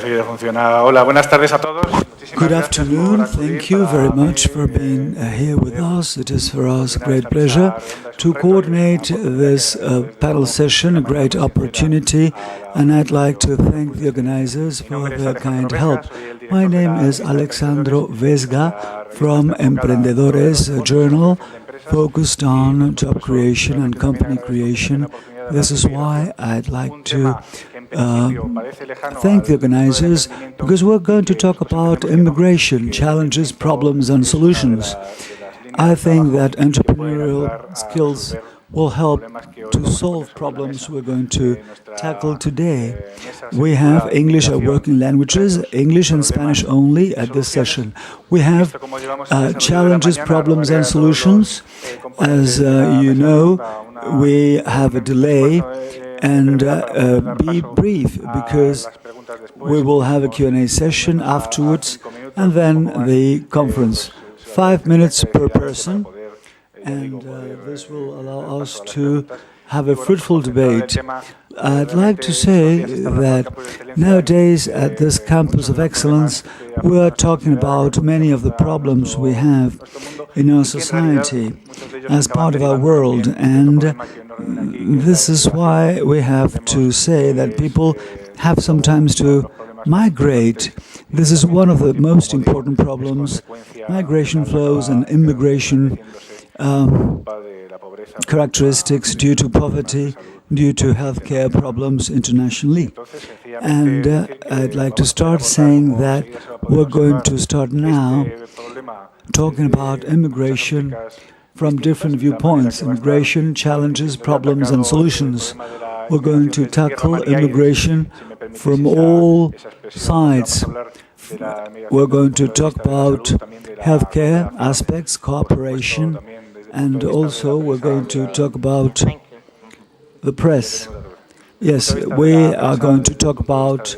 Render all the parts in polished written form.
si funciona. Hola, buenas tardes a todos. Good afternoon. Thank you very much for being here with us. It is for us a great pleasure to coordinate this panel session, a great opportunity, and I'd like to thank the organizers for their kind help. My name is Alexandro Vesga from Emprendedores, a journal focused on job creation and company creation. This is why I'd like to thank the organizers, because we're going to talk about immigration, challenges, problems, and solutions. I think that entrepreneurial skills will help to solve problems we're going to tackle today. We have English as working languages, English and Spanish only at this session. We have challenges, problems, and solutions. As you know, we have a delay, and be brief, because we will have a Q&A session afterwards, and then the conference. 5 minutes per person, and this will allow us to have a fruitful debate. I'd like to say that nowadays at this Campus of Excellence, we are talking about many of the problems we have in our society as part of our world, and this is why we have to say that people have sometimes to migrate. This is one of the most important problems, migration flows and immigration characteristics due to poverty, due to healthcare problems internationally. And I'd like to start saying that we're going to start now talking about immigration from different viewpoints: immigration, challenges, problems, and solutions. We're going to tackle immigration from all sides. We're going to talk about healthcare aspects, cooperation, and also we're going to talk about the press. Yes, we are going to talk about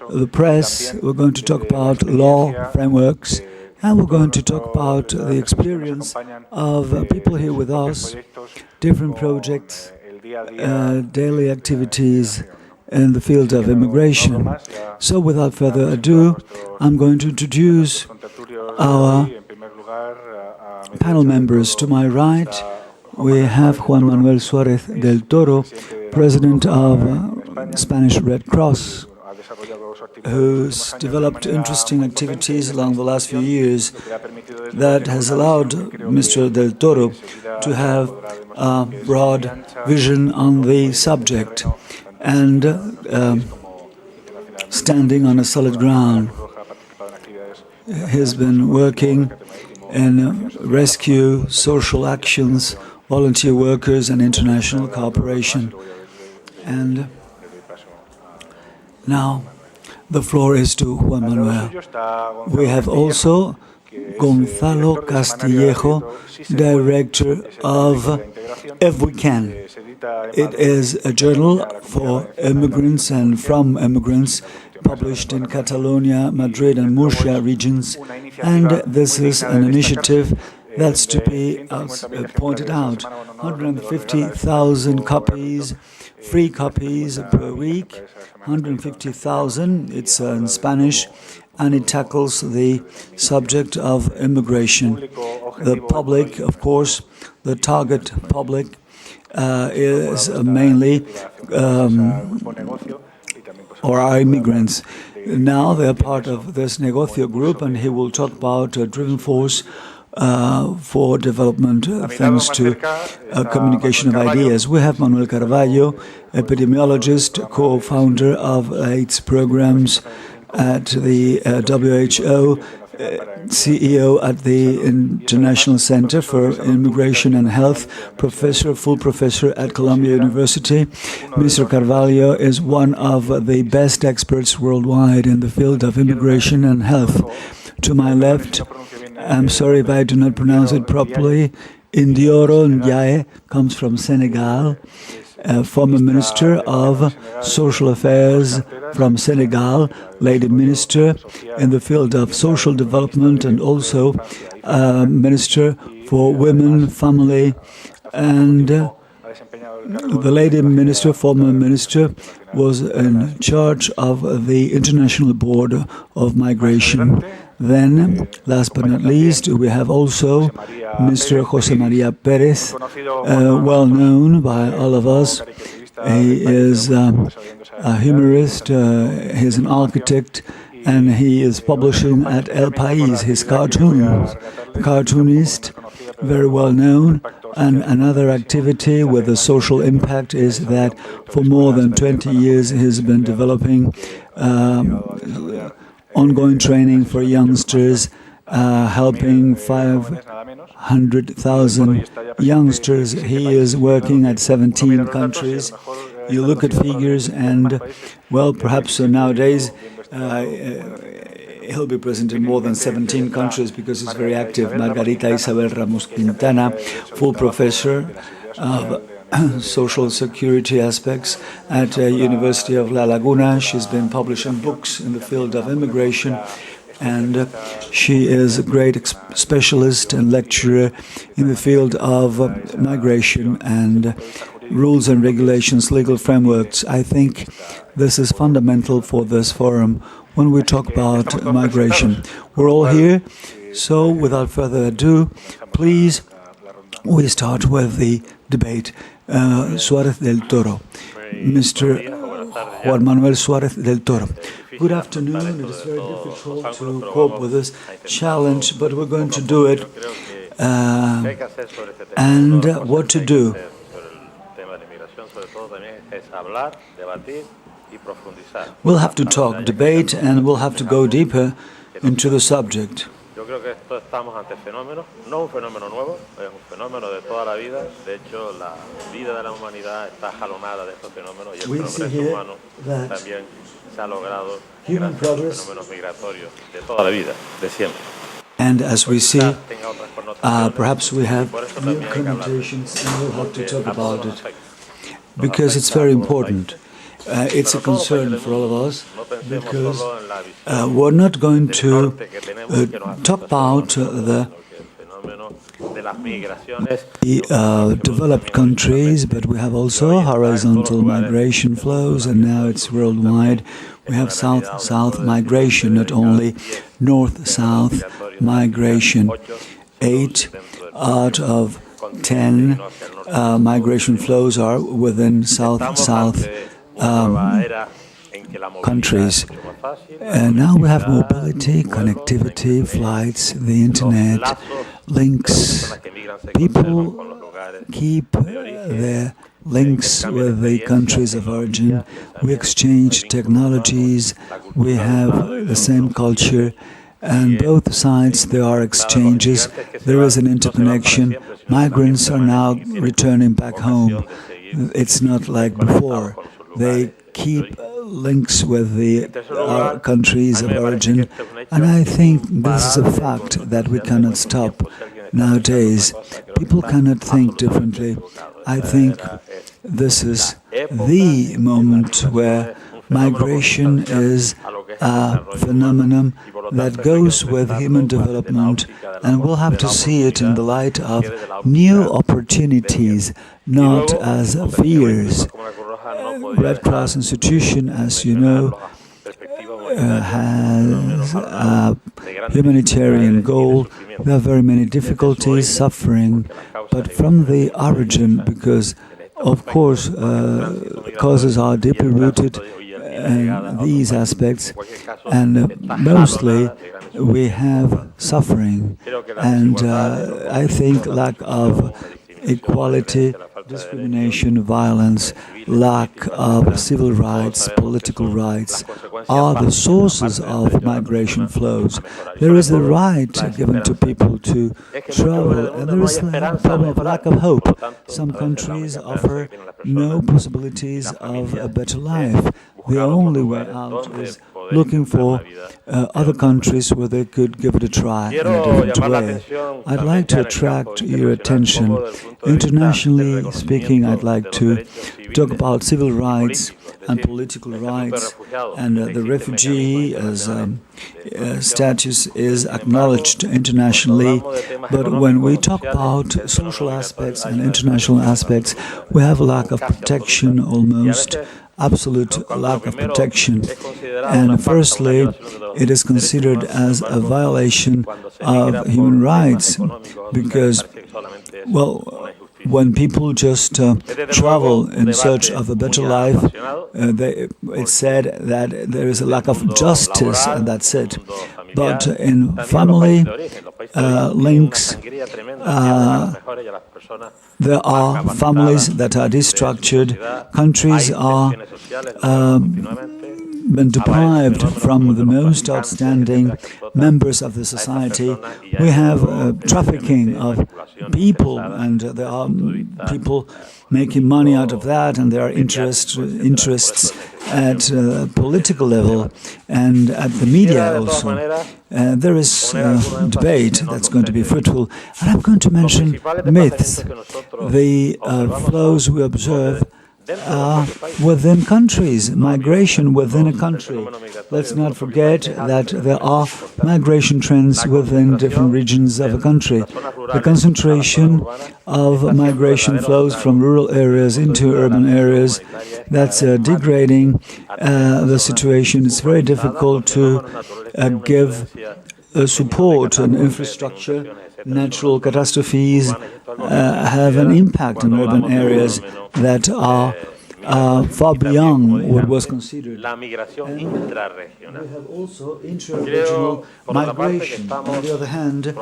the press, we're going to talk about law frameworks, and we're going to talk about the experience of people here with us, different projects, daily activities in the field of immigration. So without further ado, I'm going to introduce our panel members. To my right, we have Juan Manuel Suárez del Toro, President of Spanish Red Cross, who's developed interesting activities along the last few years that has allowed Mr. del Toro to have a broad vision on the subject and standing on a solid ground. He's been working in rescue, social actions, volunteer workers, and international cooperation. And now the floor is to Juan Manuel. We have also Gonzalo Castillejo, Director of If We Can. It is a journal for immigrants and from immigrants, published in Catalonia, Madrid, and Murcia regions. And this is an initiative that's to be pointed out. 150,000 copies, free copies per week, 150,000. It's in Spanish, and it tackles the subject of immigration. The public, of course, the target public is mainly or are immigrants. Now they're part of this negocio group, and he will talk about a driven force for development thanks to communication of ideas. We have Manuel Carballo, epidemiologist, co-founder of AIDS programs at the WHO, CEO at the International Center for Immigration and Health, full professor at Columbia University. Mr. Carballo is one of the best experts worldwide in the field of immigration and health. To my left, I'm sorry if I do not pronounce it properly, Ndiaye comes from Senegal, former Minister of Social Affairs from Senegal, lady minister in the field of social development, and also Minister for Women, Family, and the lady minister, former minister, was in charge of the International Board of Migration. Then, last but not least, we have also Mr. José María Pérez, well known by all of us. He is a humorist, he's an architect, and he is publishing at El País his cartoonist, very well known. And another activity with a social impact is that for more than 20 years he's been developing ongoing training for youngsters, helping 500,000 youngsters. He is working at 17 countries. You look at figures and, well, perhaps nowadays he'll be present in more than 17 countries because he's very active. Margarita Isabel Ramos Quintana, full professor of social security aspects at University of La Laguna. She's been publishing books in the field of immigration, and she is a great specialist and lecturer in the field of migration and rules and regulations, legal frameworks. I think this is fundamental for this forum when we talk about migration. We're all here, so without further ado, please, we start with the debate. Suárez del Toro, Mr. Juan Manuel Suárez del Toro. Good afternoon. It is very difficult to cope with this challenge, but we're going to do it. And what to do? We'll have to talk, debate, and we'll have to go deeper into the subject. Yo creo que esto estamos ante fenómenos, no un fenómeno nuevo, es un fenómeno de toda la vida. De hecho, la vida de la humanidad está jalonada de estos fenómenos y el progreso humano también se ha logrado gracias a los fenómenos migratorios de toda la vida, de siempre. And as we see, perhaps we have new connotations and we'll have to talk about it because it's very important. It's a concern for all of us because we're not going to talk about the developed countries, but we have also horizontal migration flows, and now it's worldwide. We have south-south migration, not only north-south migration. 8 out of 10 migration flows are within south-south countries. And now we have mobility, connectivity, flights, the internet, links. People keep their links with the countries of origin. We exchange technologies, we have the same culture, and both sides there are exchanges, there is an interconnection. Migrants are now returning back home. It's not like before. They keep links with the countries of origin, and I think this is a fact that we cannot stop nowadays. People cannot think differently. I think this is the moment where migration is a phenomenon that goes with human development, and we'll have to see it in the light of new opportunities, not as fears. Red Cross institution, as you know, has a humanitarian goal. There are very many difficulties, suffering, but from the origin, because of course causes are deeply rooted in these aspects, and mostly we have suffering, and I think lack of equality, discrimination, violence, lack of civil rights, political rights are the sources of migration flows. There is the right given to people to travel, and there is the problem of lack of hope. Some countries offer no possibilities of a better life. The only way out is looking for other countries where they could give it a try in a different way. I'd like to attract your attention. Internationally speaking, I'd like to talk about civil rights and political rights, and the refugee as status is acknowledged internationally. But when we talk about social aspects and international aspects, we have a lack of protection, almost absolute lack of protection. And firstly, it is considered as a violation of human rights because, well, when people just travel in search of a better life, it's said that there is a lack of justice, and that's it. But in family links, there are families that are destructured, countries are been deprived from the most outstanding members of the society. We have trafficking of people, and there are people making money out of that, and there are interests at political level and at the media also. There is debate that's going to be fruitful. And I'm going to mention myths. The flows we observe within countries, migration within a country. Let's not forget that there are migration trends within different regions of a country. The concentration of migration flows from rural areas into urban areas. That's degrading the situation. It's very difficult to give support and infrastructure. Natural catastrophes have an impact on urban areas that are far beyond what was considered. And we have also intra-regional migration. On the other hand,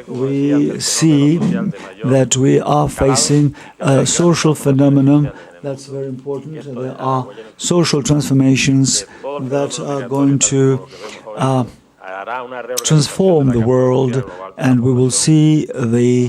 we see that we are facing a social phenomenon that's very important. There are social transformations that are going to transform the world, and we will see the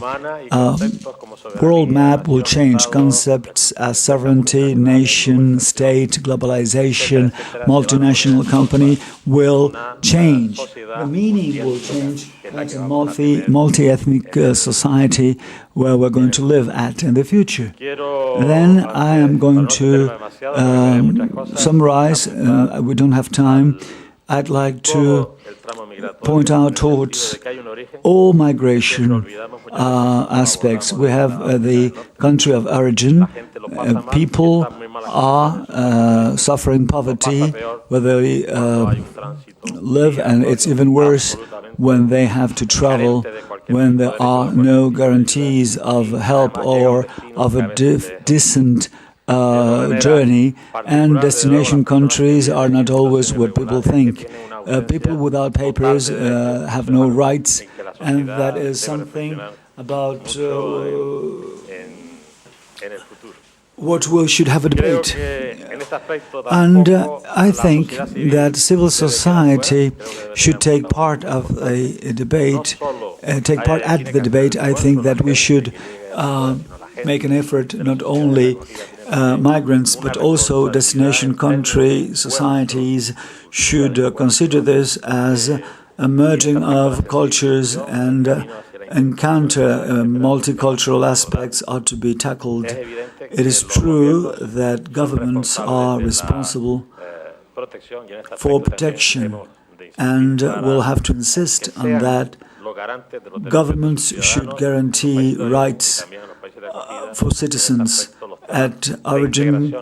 world map will change. Concepts as sovereignty, nation, state, globalization, multinational company will change. The meaning will change. That's a multi-ethnic society where we're going to live at in the future. Then I am going to summarize. We don't have time. I'd like to point out towards all migration aspects. We have the country of origin. People are suffering poverty where they live, and it's even worse when they have to travel, when there are no guarantees of help or of a decent journey, and destination countries are not always what people think. People without papers have no rights, and that is something about what we should have a debate. And I think that civil society should take part of a debate, take part at the debate. I think that we should make an effort, not only migrants, but also destination country societies should consider this as a merging of cultures and encounter multicultural aspects ought to be tackled. It is true that governments are responsible for protection, and will have to insist on that. Governments should guarantee rights for citizens at origin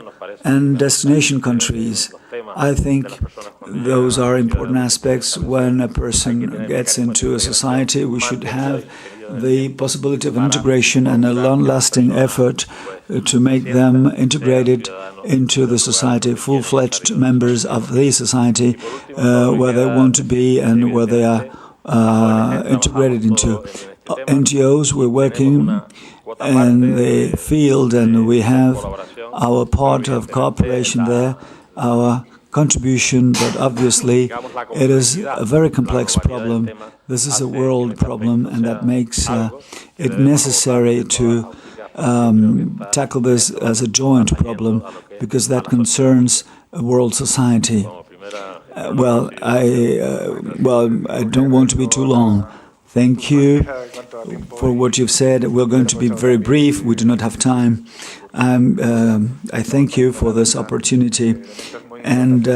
and destination countries. I think those are important aspects. When a person gets into a society, we should have the possibility of integration and a long-lasting effort to make them integrated into the society, full-fledged members of the society, where they want to be and where they are integrated into. NGOs, we're working in the field, and we have our part of cooperation there, our contribution, but obviously it is a very complex problem. This is a world problem, and that makes it necessary to tackle this as a joint problem, because that concerns a world society. Well, I don't want to be too long. Thank you for what you've said. We're going to be very brief. We do not have time. I thank you for this opportunity, and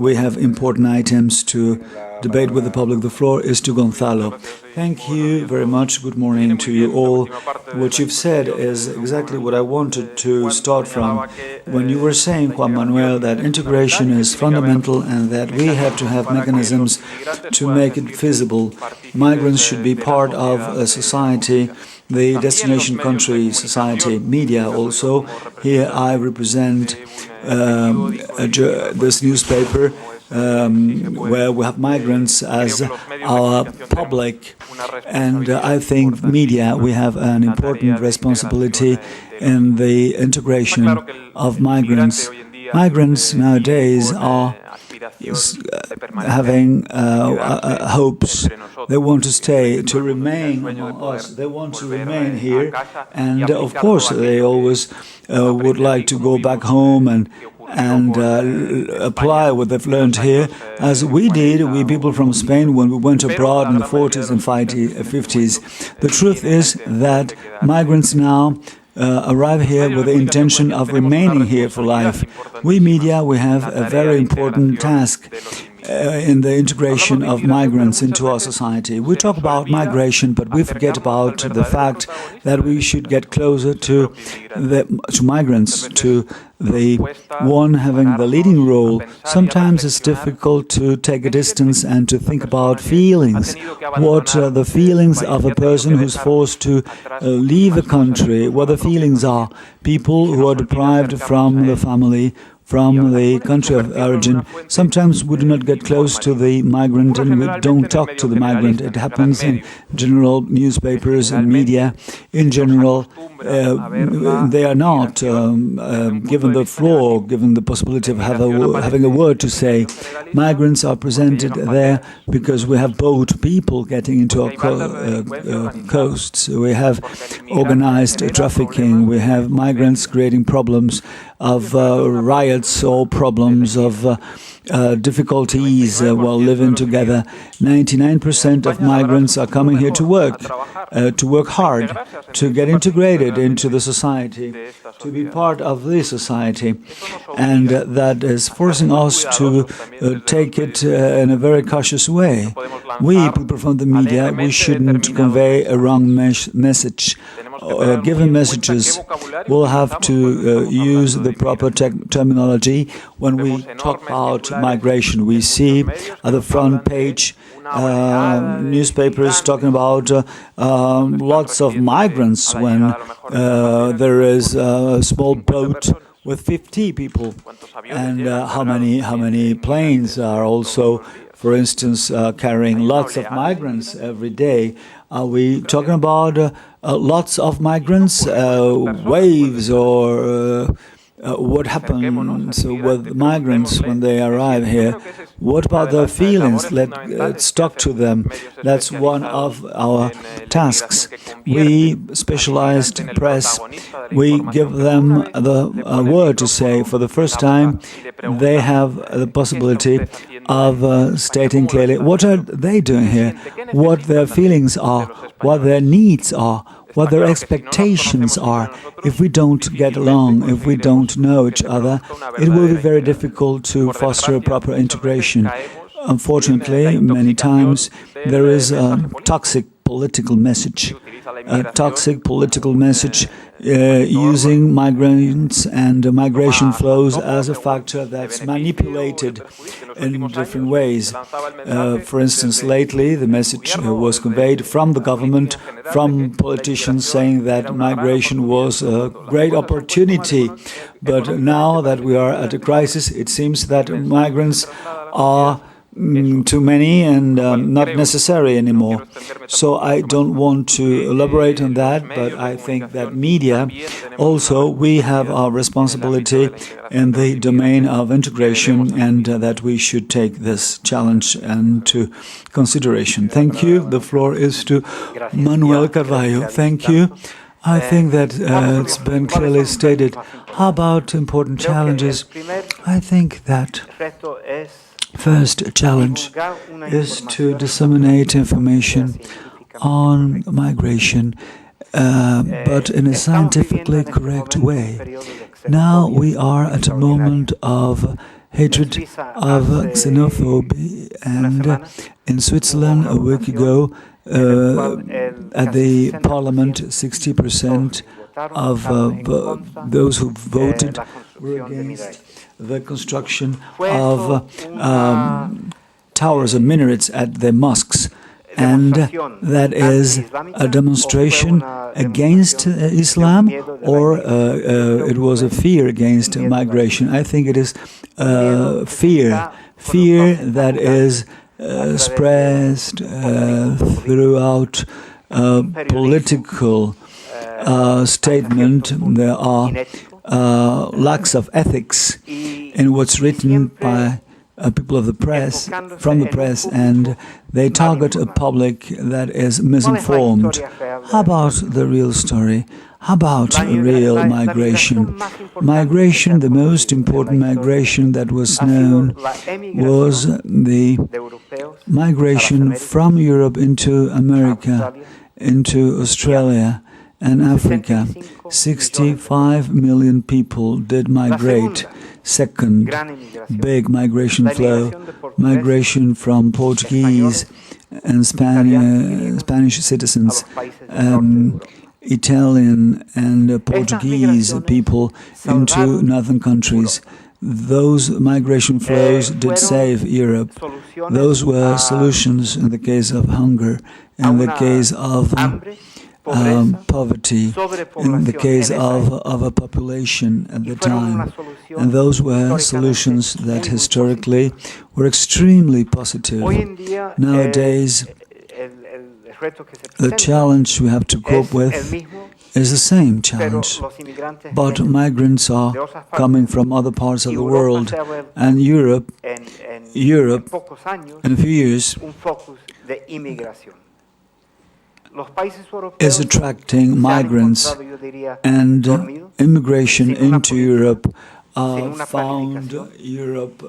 we have important items to debate with the public. The floor is to Gonzalo. Thank you very much. Good morning to you all. What you've said is exactly what I wanted to start from. When you were saying, Juan Manuel, that integration is fundamental and that we have to have mechanisms to make it feasible. Migrants should be part of a society, the destination country society, media also. Here I represent this newspaper, where we have migrants as our public, and I think media, we have an important responsibility in the integration of migrants. Migrants nowadays are having hopes. They want to stay, to remain among us. They want to remain here, and of course they always would like to go back home and apply what they've learned here, as we did, we people from Spain, when we went abroad in the 40s and 50s. The truth is that migrants now arrive here with the intention of remaining here for life. We media, we have a very important task in the integration of migrants into our society. We talk about migration, but we forget about the fact that we should get closer to migrants, to the one having the leading role. Sometimes it's difficult to take a distance and to think about feelings. What are the feelings of a person who's forced to leave a country? What the feelings are. People who are deprived from the family, from the country of origin. Sometimes we do not get close to the migrant and we don't talk to the migrant. It happens in general newspapers and media. In general, they are not given the floor, given the possibility of having a word to say. Migrants are presented there because we have boat people getting into our coasts. We have organized trafficking. We have migrants creating problems of riots or problems of difficulties while living together. 99% of migrants are coming here to work hard, to get integrated into the society, to be part of the society. And that is forcing us to take it in a very cautious way. We, people from the media, we shouldn't convey a wrong message. Given messages, we'll have to use the proper terminology when we talk about migration. We see at the front page newspapers talking about lots of migrants when there is a small boat with 50 people, and how many planes are also, for instance, carrying lots of migrants every day. Are we talking about lots of migrants, waves, or what happens with migrants when they arrive here? What about their feelings? Let's talk to them. That's one of our tasks. We, specialized press, we give them the word to say. For the first time, they have the possibility of stating clearly what are they doing here, what their feelings are, what their needs are, what their expectations are. If we don't get along, if we don't know each other, it will be very difficult to foster a proper integration. Unfortunately, many times there is a toxic political message. Using migrants and migration flows as a factor that's manipulated in different ways. For instance, lately the message was conveyed from the government, from politicians, saying that migration was a great opportunity. But now that we are at a crisis, it seems that migrants are too many and not necessary anymore. So I don't want to elaborate on that, but I think that media, also, we have our responsibility in the domain of integration, and that we should take this challenge into consideration. Thank you. The floor is to Manuel Carballo. Thank you. I think that it's been clearly stated. How about important challenges? I think that first challenge is to disseminate information on migration but in a scientifically correct way. Now we are at a moment of hatred, of xenophobia, and in Switzerland a week ago, at the parliament, 60% of those who voted were against the construction of towers and minarets at their mosques. And that is a demonstration against Islam, or it was a fear against migration. I think it is fear that is expressed throughout political statement. There are lacks of ethics in what's written by people of the press, from the press, and they target a public that is misinformed. How about the real story? How about real migration? Migration, the most important migration that was known, was the migration from Europe into America, into Australia and Africa. 65 million people did migrate. Second big migration flow, migration from Portuguese and Spanish citizens, Italian and Portuguese people into northern countries. Those migration flows did save Europe. Those were solutions in the case of hunger, in the case of poverty, in the case of a population at the time. And those were solutions that historically were extremely positive. Nowadays, the challenge we have to cope with is the same challenge, but migrants are coming from other parts of the world, and Europe, in a few years, is attracting migrants, and immigration into Europe found Europe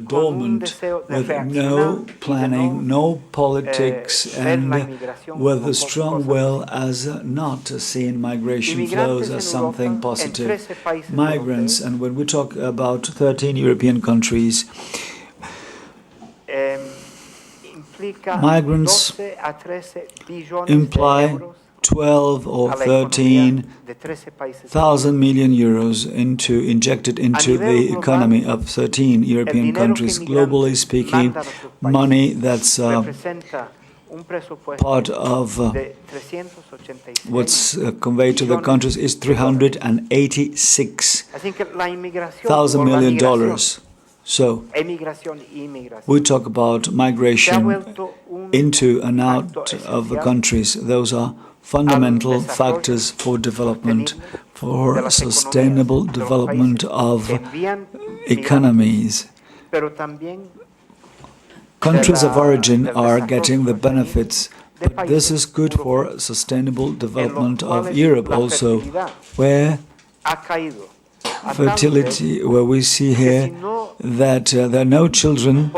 dormant, with no planning, no politics, and with a strong will as not seeing migration flows as something positive. Migrants, and when we talk about 13 European countries, migrants imply 12 or 13,000 million euros injected into the economy of 13 European countries. Globally speaking, money that's part of what's conveyed to the countries is $386,000 million. So, we talk about migration into and out of the countries. Those are fundamental factors for development, for sustainable development of economies. Countries of origin are getting the benefits, but this is good for sustainable development of Europe also, where fertility, where we see here that there are no children.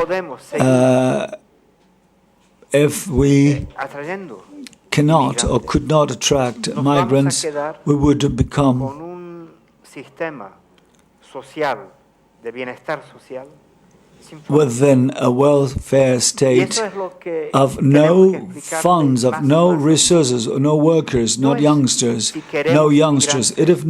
If we cannot or could not attract migrants, we would become within a welfare state of no funds, of no resources, no workers, not youngsters, no youngsters. If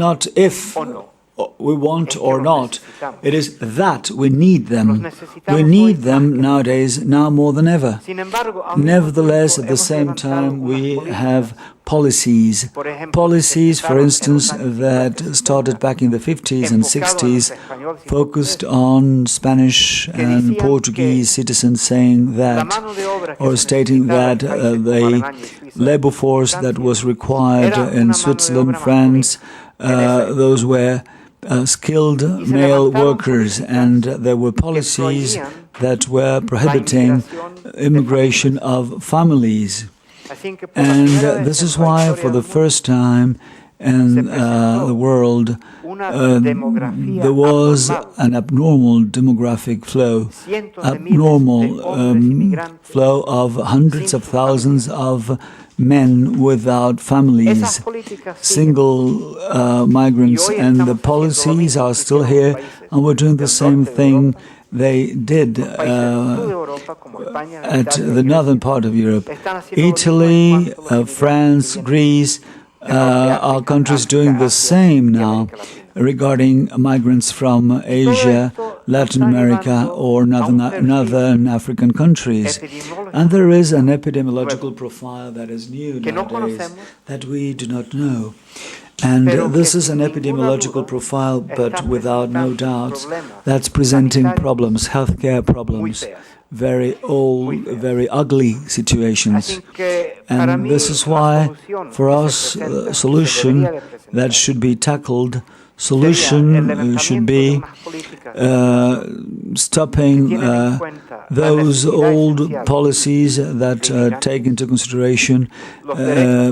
we want or not, it is that we need them. We need them nowadays, now more than ever. Nevertheless, at the same time, we have policies. Policies, for instance, that started back in the 50s and 60s, focused on Spanish and Portuguese citizens, saying that, or stating that the labor force that was required in Switzerland, France, those were skilled male workers, and there were policies that were prohibiting immigration of families. And this is why, for the first time in the world, there was an abnormal demographic flow, abnormal flow of hundreds of thousands of men without families, single migrants, and the policies are still here, and we're doing the same thing they did at the northern part of Europe. Italy, France, Greece are countries doing the same now regarding migrants from Asia, Latin America, or northern African countries. And there is an epidemiological profile that is new nowadays that we do not know. And this is an epidemiological profile, but without no doubts, that's presenting problems, healthcare problems, very old, very ugly situations. And this is why, for us, a solution that should be tackled, solution should be stopping those old policies that take into consideration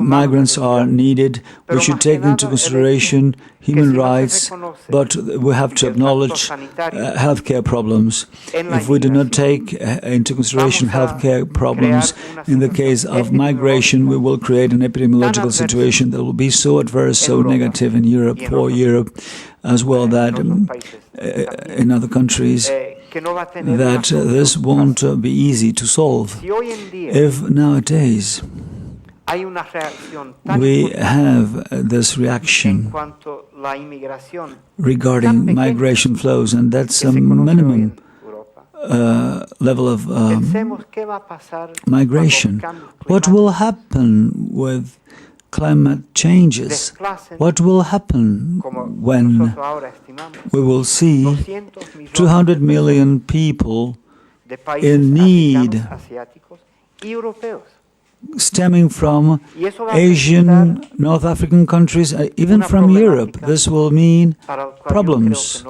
migrants are needed. We should take into consideration human rights, but we have to acknowledge healthcare problems. If we do not take into consideration healthcare problems in the case of migration, we will create an epidemiological situation that will be so adverse, so negative in Europe, for Europe, as well that in other countries, that this won't be easy to solve. If nowadays we have this reaction regarding migration flows, and that's a minimum level of migration, what will happen with climate changes? What will happen when we will see 200 million people in need stemming from Asian, North African countries, even from Europe? This will mean problems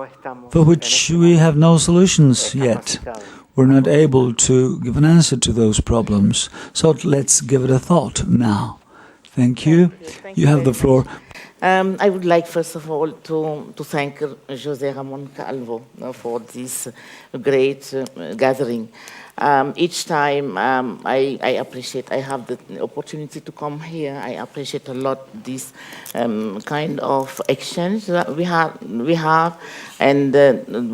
for which we have no solutions yet. We're not able to give an answer to those problems. So let's give it a thought now. Thank you. You have the floor. I would like, first of all, to thank José Ramón Calvo for this great gathering. Each time I appreciate, I have the opportunity to come here. I appreciate a lot this kind of exchange that we have. And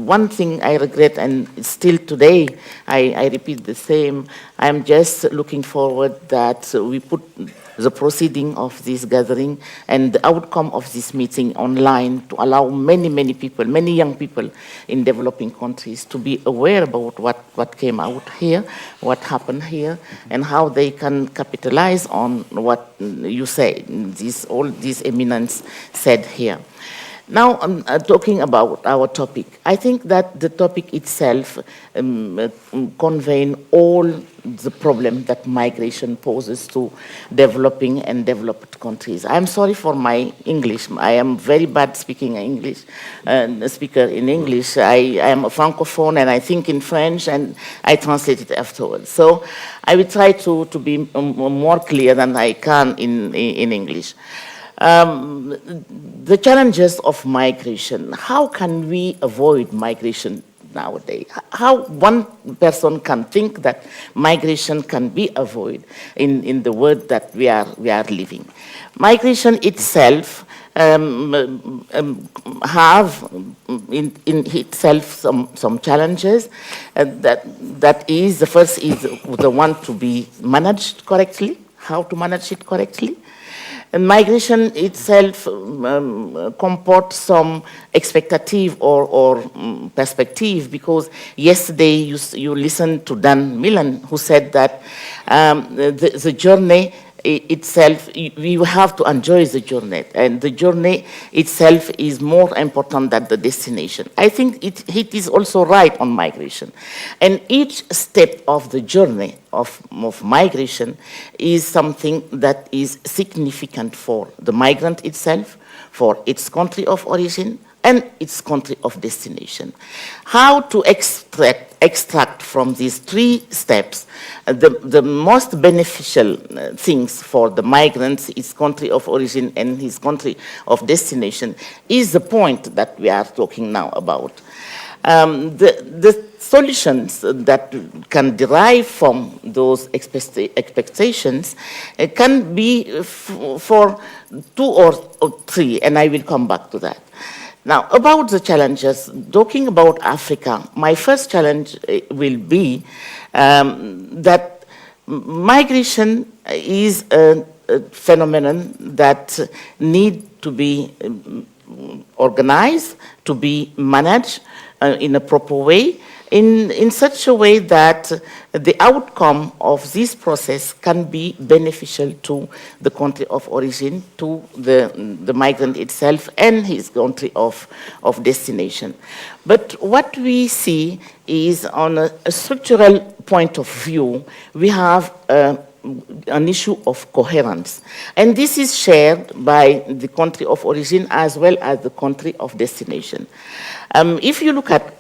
one thing I regret, and still today I repeat the same, I'm just looking forward that we put the proceeding of this gathering and the outcome of this meeting online to allow many people, many young people in developing countries to be aware about what came out here, what happened here, and how they can capitalize on what you say, all these eminence said here. Now, talking about our topic, I think that the topic itself conveys all the problem that migration poses to developing and developed countries. I'm sorry for my English. I am very bad speaking English, speaker in English. I am a Francophone and I think in French and I translate it afterwards. So I will try to be more clear than I can in English. The challenges of migration. How can we avoid migration nowadays? How one person can think that migration can be avoided in the world that we are living? Migration itself have in itself some challenges. That is, the first is the one to be managed correctly. How to manage it correctly? And migration itself comports some expectative or perspective, because yesterday you listened to Dan Millan, who said that the journey itself, we have to enjoy the journey, and the journey itself is more important than the destination. I think it is also right on migration. And each step of the journey of migration is something that is significant for the migrant itself, for its country of origin, and its country of destination. How to extract from these three steps the most beneficial things for the migrants, his country of origin and his country of destination, is the point that we are talking now about. The solutions that can derive from those expectations can be for 2 or 3, and I will come back to that. Now, about the challenges, talking about Africa, my first challenge will be that migration is a phenomenon that need to be organized, to be managed in a proper way, in such a way that the outcome of this process can be beneficial to the country of origin, to the migrant itself and his country of destination. But what we see is, on a structural point of view, we have an issue of coherence. And this is shared by the country of origin as well as the country of destination. If you look at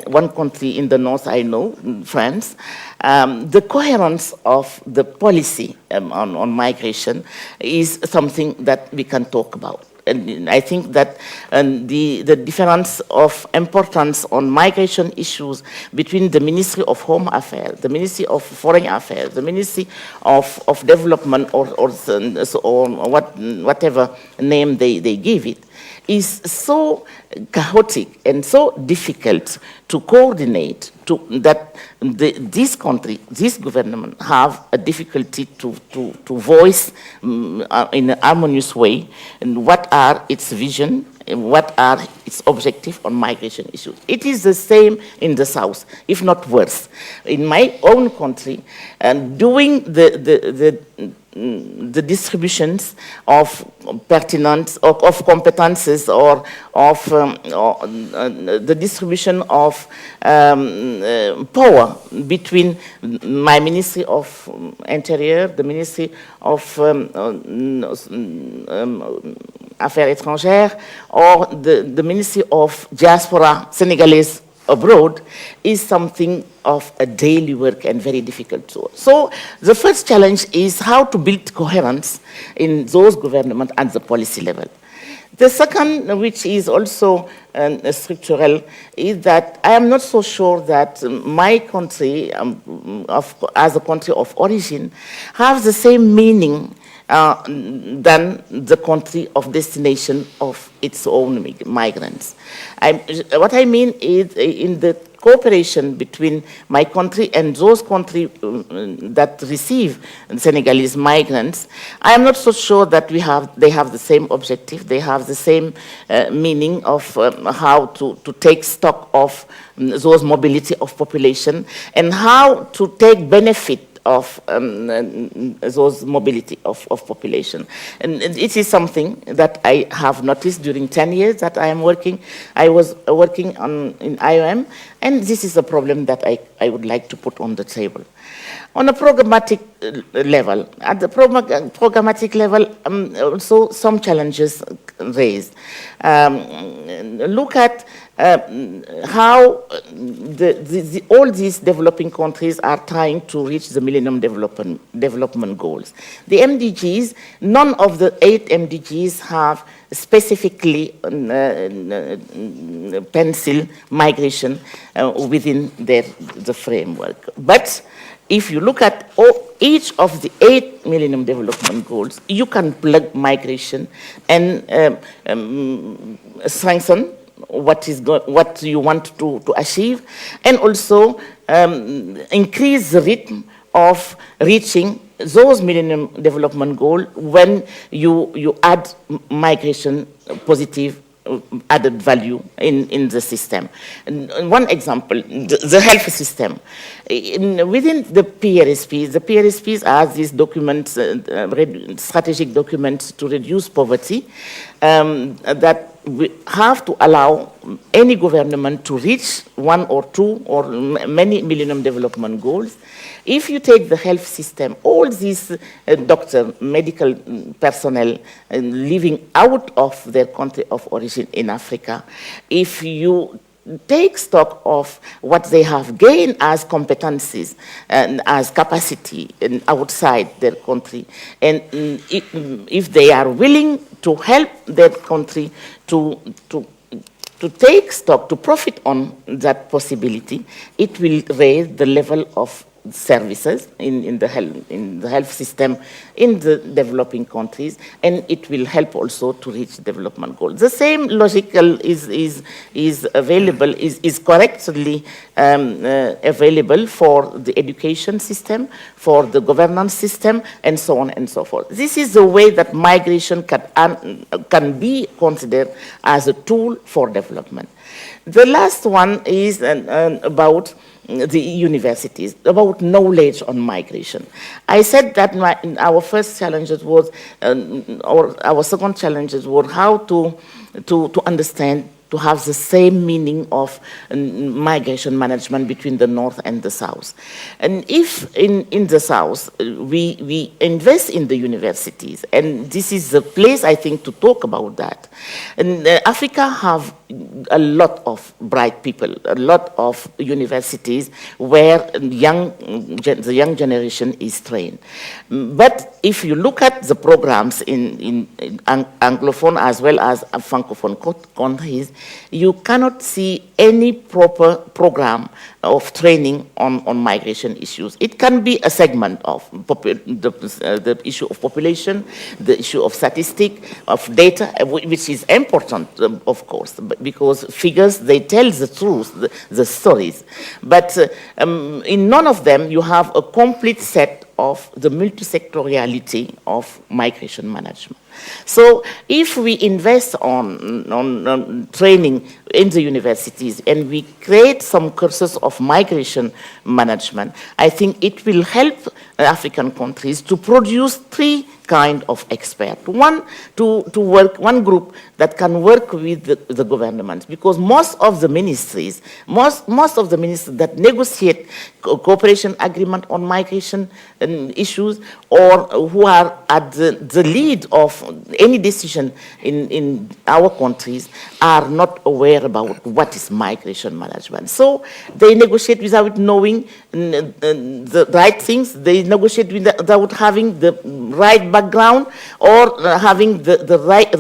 one country in the north, I know, France, the coherence of the policy on migration is something that we can talk about. And I think that the difference of importance on migration issues between the Ministry of Home Affairs, the Ministry of Foreign Affairs, the Ministry of Development, or whatever name they give it, is so chaotic and so difficult to coordinate, that this country, this government, have a difficulty to voice in an harmonious way and what are its vision and what are its objectives on migration issues. It is the same in the south, if not worse. In my own country, doing the distributions of pertinence, of competences, or of the distribution of power between my Ministry of Interior, the Ministry of Affaires étrangères, or the Ministry of Diaspora Senegalese abroad, is something of a daily work and very difficult. So the first challenge is how to build coherence in those government and the policy level. The second, which is also structural, is that I am not so sure that my country, as a country of origin, has the same meaning than the country of destination of its own migrants. What I mean is, in the cooperation between my country and those countries that receive Senegalese migrants, I am not so sure that they have the same objective, they have the same meaning of how to take stock of those mobility of population and how to take benefit of those mobility of population. And it is something that I have noticed during 10 years that I was working in IOM, and this is a problem that I would like to put on the table. On a programmatic level, at the programmatic level, also some challenges raised. Look at how all these developing countries are trying to reach the Millennium Development Goals. The MDGs, none of the 8 MDGs have specifically pencil migration within the framework. But if you look at each of the 8 Millennium Development Goals, you can plug migration and strengthen what you want to achieve, and also increase the rhythm of reaching those Millennium Development Goals when you add migration positive added value in the system. And one example, the health system. Within the PRSPs are these documents, strategic documents to reduce poverty, that we have to allow any government to reach 1 or 2 or many Millennium Development Goals. If you take the health system, all these doctors, medical personnel living out of their country of origin in Africa, if you take stock of what they have gained as competencies and as capacity outside their country, and if they are willing to help their country to to take stock, to profit on that possibility, it will raise the level of services in the health system in the developing countries, and it will help also to reach development goals. The same logical is available, is correctly available for the education system, for the governance system, and so on and so forth. This is the way that migration can be considered as a tool for development. The last one is about the universities, about knowledge on migration. I said that our first challenges was, our second challenges were how to understand, to have the same meaning of migration management between the North and the South. And if in the South, we invest in the universities, and this is the place, I think, to talk about that. And Africa have a lot of bright people, a lot of universities where the young generation is trained. But if you look at the programs in Anglophone as well as Francophone countries, you cannot see any proper program of training on migration issues. It can be a segment of the issue of population, the issue of statistic, of data, which is important, of course, because figures, they tell the truth, the stories. But in none of them you have a complete set of the multisectoriality of migration management. So if we invest on training in the universities and we create some courses of migration management, I think it will help African countries to produce three kinds of experts. One, one group that can work with the governments, because most of the ministries, most of the ministries that negotiate cooperation agreement on migration issues, or who are at the lead of any decision in our countries, are not aware about what is migration management. So they negotiate without knowing the right things. They negotiate without having the right background or having the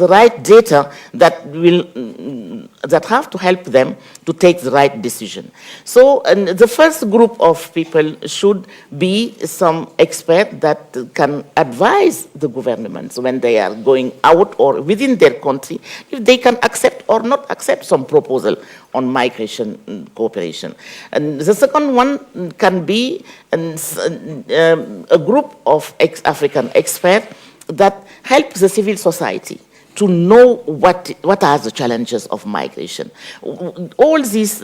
right data that have to help them to take the right decision. So the first group of people should be some expert that can advise the governments when they are going out or within their country, if they can accept or not accept some proposal on migration cooperation. And the second one can be a group of African experts that help the civil society to know what are the challenges of migration. All this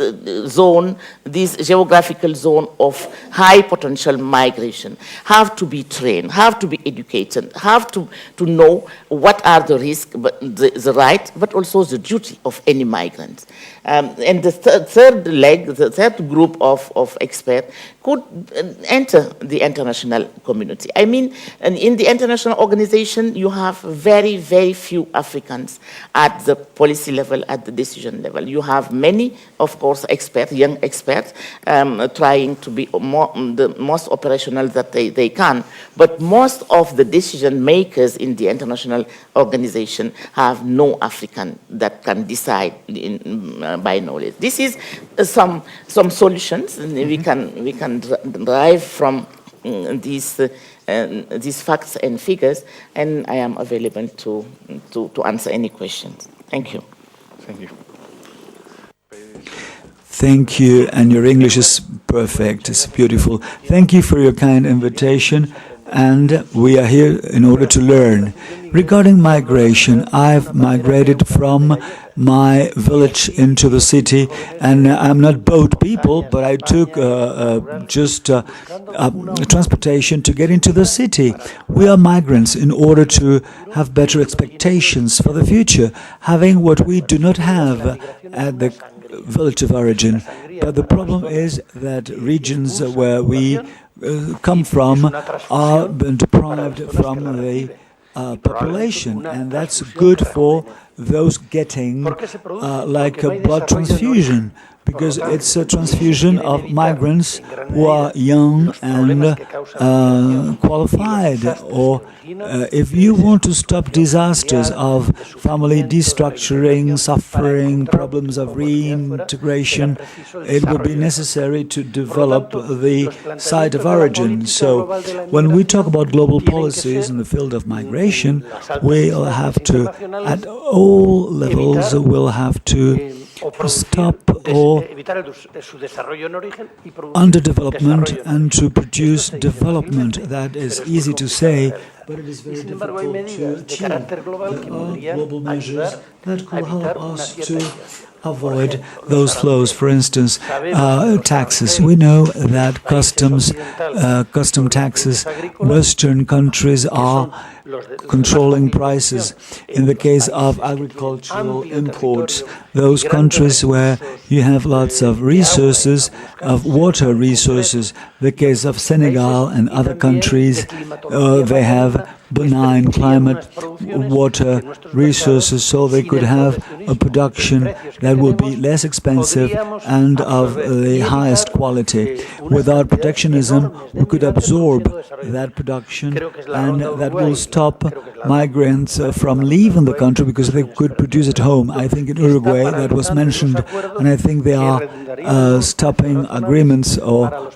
this geographical zone of high potential migration have to be trained, have to be educated, have to know what are the risks, the right, but also the duty of any migrant. And the third leg, the third group of experts could enter the international community. I mean, in the international organization, you have very, very few Africans at the policy level, at the decision level. You have many, of course, experts, young experts, trying to be the most operational that they can. But most of the decision makers in the international organization have no African that can decide by knowledge. This is some solutions we can derive from these facts and figures, and I am available to answer any questions. Thank you. Thank you. Thank you, and your English is perfect. It's beautiful. Thank you for your kind invitation, and we are here in order to learn. Regarding migration, I've migrated from my village into the city, and I'm not boat people, but I took transportation to get into the city. We are migrants in order to have better expectations for the future, having what we do not have at the village of origin. But the problem is that regions where we come from are been deprived from the population, and that's good for those getting like a blood transfusion, because it's a transfusion of migrants who are young and qualified. Or if you want to stop disasters of family destructuring, suffering, problems of reintegration, it would be necessary to develop the site of origin. So when we talk about global policies in the field of migration, we'll have to, at all levels, we'll have to stop or underdevelopment and to produce development. That is easy to say, but it is very difficult to achieve. There are global measures that could help us to avoid those flows. For instance, taxes. We know that custom taxes, Western countries are controlling prices. In the case of agricultural imports, those countries where you have lots of resources, of water resources, the case of Senegal and other countries, they have benign climate, water resources, so they could have a production that will be less expensive and of the highest quality. Without protectionism, we could absorb that production, and that will stop migrants from leaving the country because they could produce at home. I think in Uruguay that was mentioned, and I think they are stopping agreements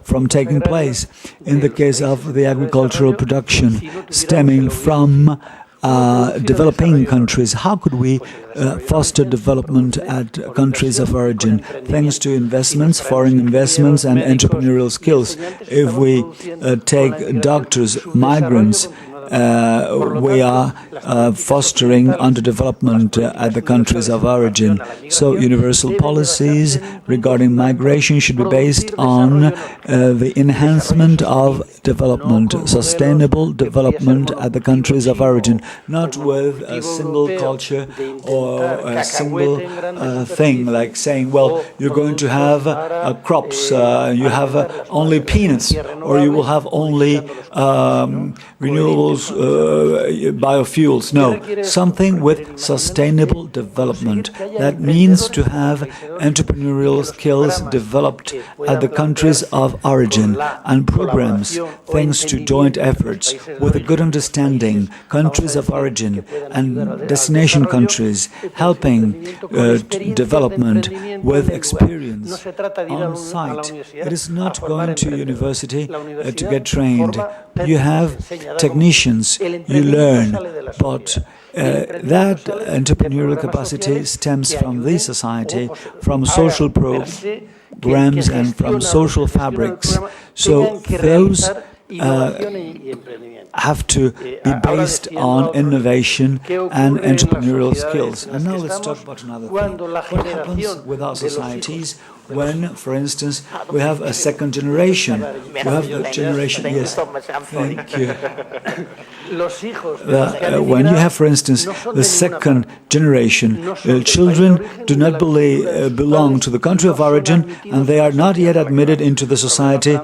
from taking place. In the case of the agricultural production stemming from developing countries, how could we foster development at countries of origin? Thanks to investments, foreign investments and entrepreneurial skills. If we take doctors, migrants, we are fostering underdevelopment at the countries of origin. So universal policies regarding migration should be based on the enhancement of development, sustainable development at the countries of origin, not with a single culture or a single thing, like saying, well, you're going to have crops, you have only peanuts, or you will have only renewables, biofuels. No, something with sustainable development. That means to have entrepreneurial skills developed at the countries of origin and programs, thanks to joint efforts with a good understanding, countries of origin and destination countries, helping development with experience on site. It is not going to university to get trained. You have technicians, you learn, but that entrepreneurial capacity stems from the society, from social programs and from social fabrics. So those have to be based on innovation and entrepreneurial skills. And now let's talk about another thing. What happens with our societies when, for instance, we have a second generation? We have a generation, yes, thank you. When you have, for instance, the second generation, children do not belong to the country of origin, and they are not yet admitted into the society,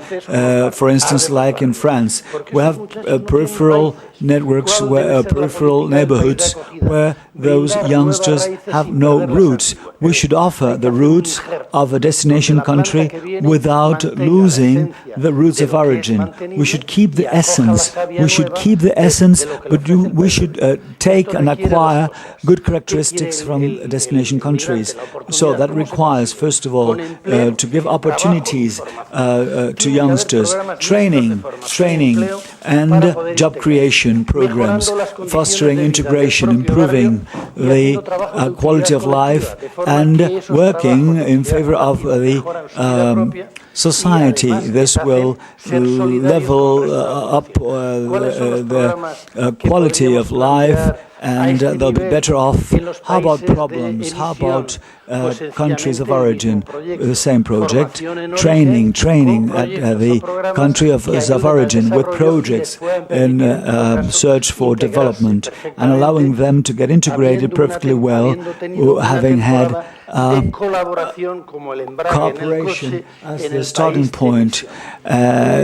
for instance, like in France. We have peripheral networks, peripheral neighborhoods where those youngsters have no roots. We should offer the roots of a destination country without losing the roots of origin. We should keep the essence. We should keep the essence, but we should take and acquire good characteristics from destination countries. So that requires, first of all, to give opportunities to youngsters, training and job creation programs, fostering integration, improving the quality of life, and working in favor of the society. This will level up the quality of life, and they'll be better off. How about problems? How about countries of origin? The same project, training at the country of origin with projects in search for development and allowing them to get integrated perfectly well, having had cooperation as the starting point.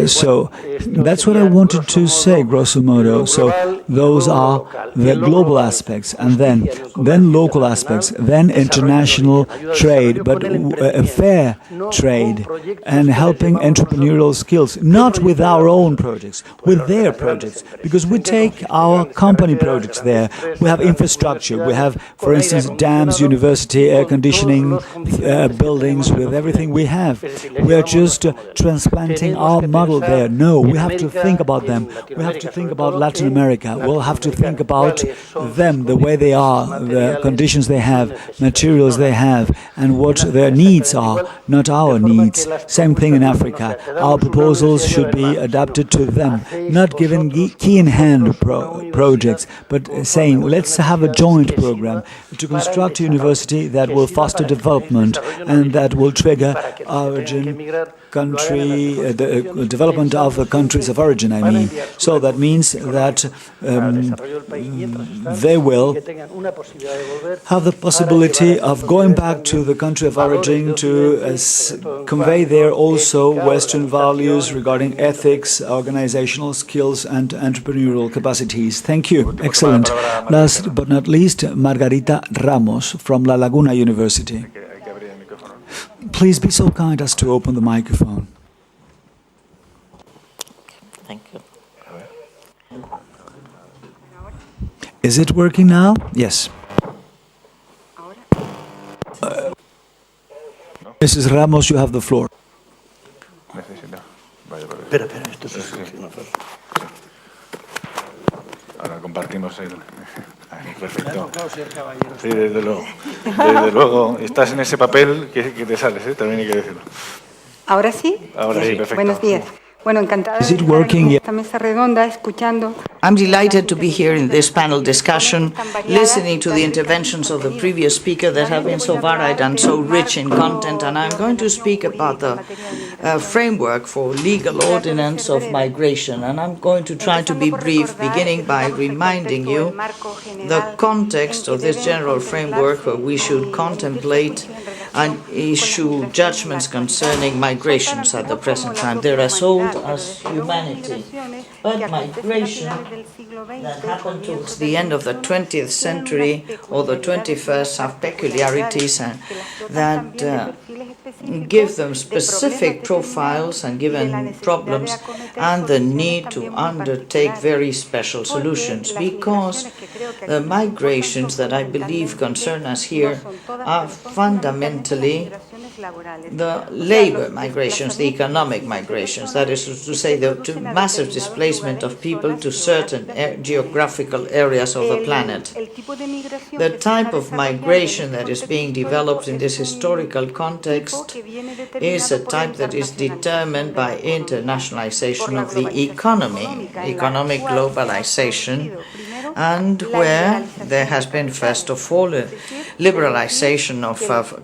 So that's what I wanted to say, grosso modo. So those are the global aspects, and then local aspects, then international trade, but a fair trade, and helping entrepreneurial skills, not with our own projects, with their projects, because we take our company projects there. We have infrastructure, we have, for instance, dams, university, air conditioning, buildings, with everything we have. We are just transplanting our model there. No, we have to think about them. We have to think about Latin America. We'll have to think about them, the way they are, the conditions they have, materials they have, and what their needs are, not our needs. Same thing in Africa. Our proposals should be adapted to them, not giving key-in-hand projects, but saying, let's have a joint program to construct a university that will foster development and that will trigger origin country, the development of the countries of origin, I mean. So that means that they will have the possibility of going back to the country of origin to convey there also Western values regarding ethics, organizational skills, and entrepreneurial capacities. Thank you. Excellent. Last but not least, Margarita Ramos from La Laguna University. Please be so kind as to open the microphone. Thank you. Is it working now? Yes. Mrs. Ramos, you have the floor. Ahora compartimos el... Perfecto. Sí, desde luego. Desde luego. Estás en ese papel que te sales, ¿eh? También hay que decirlo. ¿Ahora sí? Ahora sí, perfecto. Buenos días. Bueno, encantada Is de it estar working? en esta mesa redonda escuchando. I'm delighted to be here in this panel discussion, listening to the interventions of the previous speaker that have been so varied and so rich in content, and I'm going to speak about the framework for legal ordinance of migration, and I'm going to try to be brief, beginning by reminding you the context of this general framework where we should contemplate and issue judgments concerning migrations at the present time. They're as old as humanity, but migration that happened towards the end of the 20th century or the 21st have peculiarities that give them specific profiles and given problems and the need to undertake very special solutions, because the migrations that I believe concern us here are fundamentally the labor migrations, the economic migrations, that is to say, the massive displacement of people to certain geographical areas of the planet. The type of migration that is being developed in this historical context is a type that is determined by internationalization of the economy, economic globalization, and where there has been, first of all, a liberalization of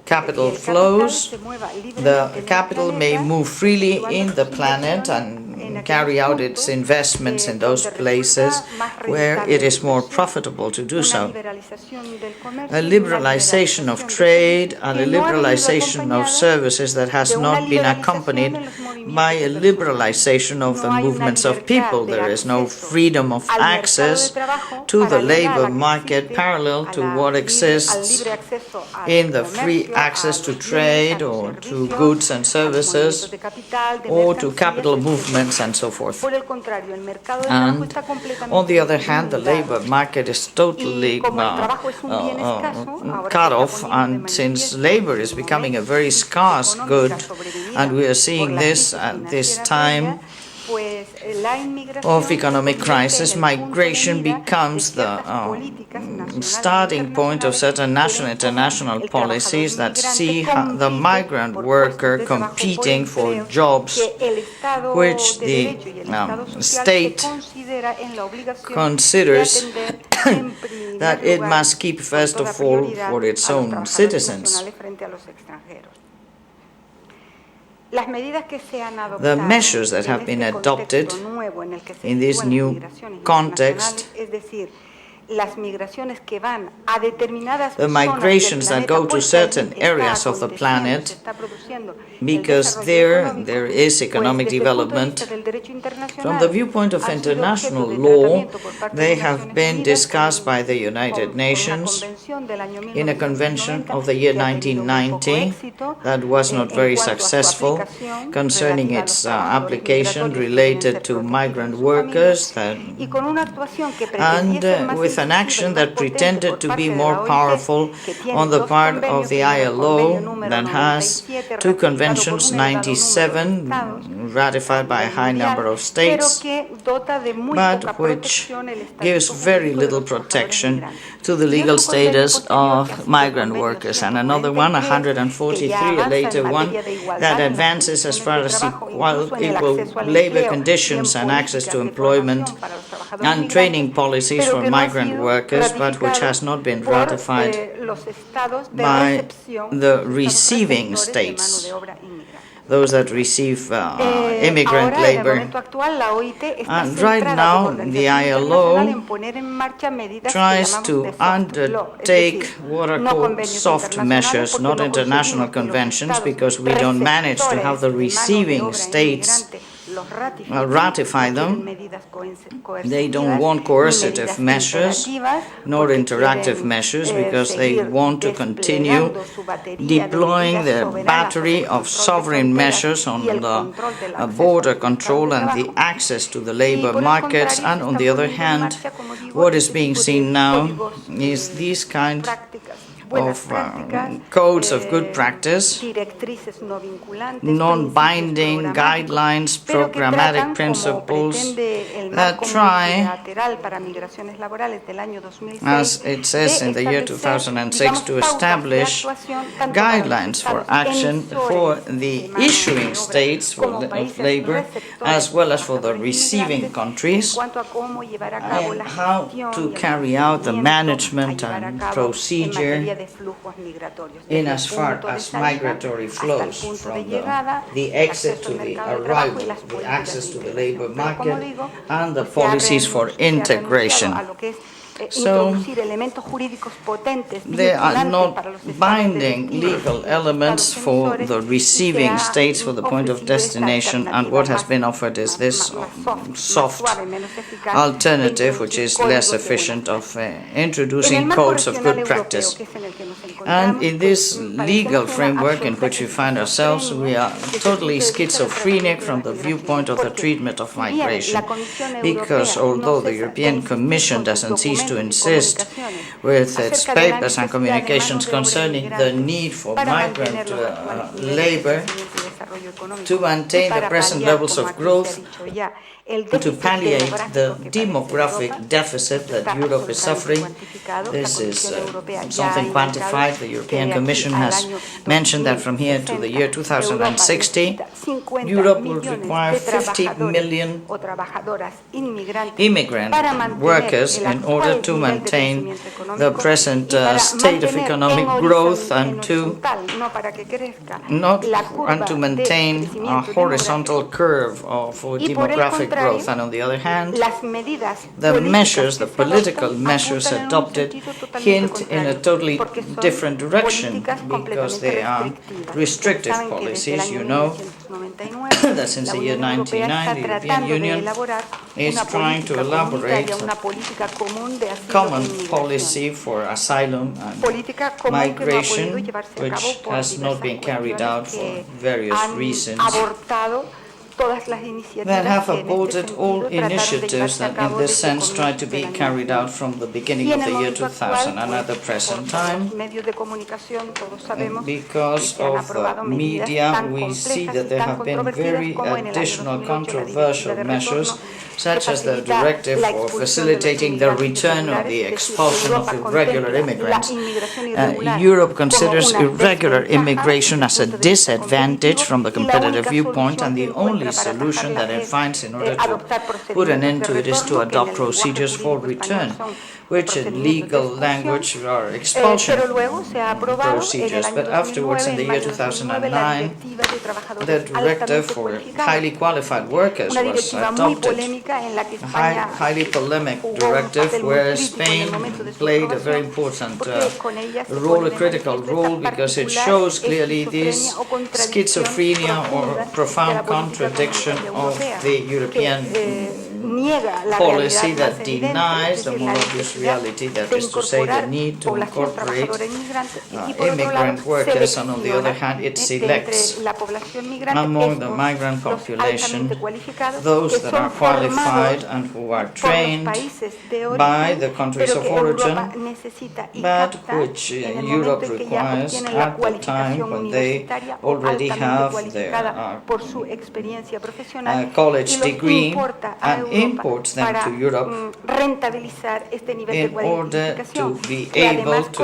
capital flows. The capital may move freely in the planet and carry out its investments in those places where it is more profitable to do so. A liberalization of trade and a liberalization of services that has not been accompanied by a liberalization of the movements of people. There is no freedom of access to the labor market parallel to what exists in the free access to trade or to goods and services or to capital movements and so forth. And on the other hand, the labor market is totally cut off, and since labor is becoming a very scarce good, and we are seeing this at this time of economic crisis, migration becomes the starting point of certain national and international policies that see the migrant worker competing for jobs which the state considers that it must keep first of all for its own citizens. The measures that have been adopted in this new context the migrations that go to certain areas of the planet, because there is economic development. From the viewpoint of international law, they have been discussed by the United Nations in a convention of the year 1990 that was not very successful concerning its application related to migrant workers, and with an action that pretended to be more powerful on the part of the ILO, that has two conventions, 97, ratified by a high number of states, but which gives very little protection to the legal status of migrant workers. And another one, 143, a later one, that advances as far as equal labor conditions and access to employment and training policies for migrant workers, but which has not been ratified by the receiving states, those that receive immigrant labor. And right now, the ILO tries to undertake what are called soft measures, not international conventions, because we don't manage to have the receiving states ratify them. They don't want coercive measures nor interactive measures, because they want to continue deploying their battery of sovereign measures on the border control and the access to the labor markets. And on the other hand, what is being seen now is these kind of codes of good practice, non-binding guidelines, programmatic principles that try, as it says in the year 2006, to establish guidelines for action for the issuing states of labor as well as for the receiving countries, and how to carry out the management and procedure in as far as migratory flows, from the exit to the arrival, the access to the labor market, and the policies for integration. So there are not binding legal elements for the receiving states for the point of destination, and what has been offered is this soft alternative, which is less efficient, of introducing codes of good practice. And in this legal framework in which we find ourselves, we are totally schizophrenic from the viewpoint of the treatment of migration, because although the European Commission doesn't cease to insist with its papers and communications concerning the need for migrant labor to maintain the present levels of growth, to palliate the demographic deficit that Europe is suffering. This is something quantified. The European Commission has mentioned that from here to the year 2060, Europe will require 50 million immigrant workers in order to maintain the present state of economic growth and to maintain a horizontal curve for demographic growth. And on the other hand, the measures, the political measures adopted, hint in a totally different direction, because they are restrictive policies. You know that since the year 1999, the European Union is trying to elaborate a common policy for asylum and migration, which has not been carried out for various reasons, that have aborted all initiatives that in this sense try to be carried out from the beginning of the year 2000 and at the present time. Because of media, we see that there have been very additional controversial measures, such as the directive for facilitating the return or the expulsion of irregular immigrants. Europe considers irregular immigration as a disadvantage from the competitive viewpoint, and the only solution that it finds in order to put an end to it is to adopt procedures for return. which in legal language are expulsion procedures. But afterwards, in the year 2009, the directive for highly qualified workers was adopted, a highly polemic directive where Spain played a very important role, a critical role, because it shows clearly this schizophrenia or profound contradiction of the European policy that denies the more obvious reality, that is to say, the need to incorporate immigrant workers, and on the other hand, it selects among the migrant population those that are qualified and who are trained by the countries of origin, but which Europe requires at the time when they already have their college degree, and imports them to Europe in order to be able to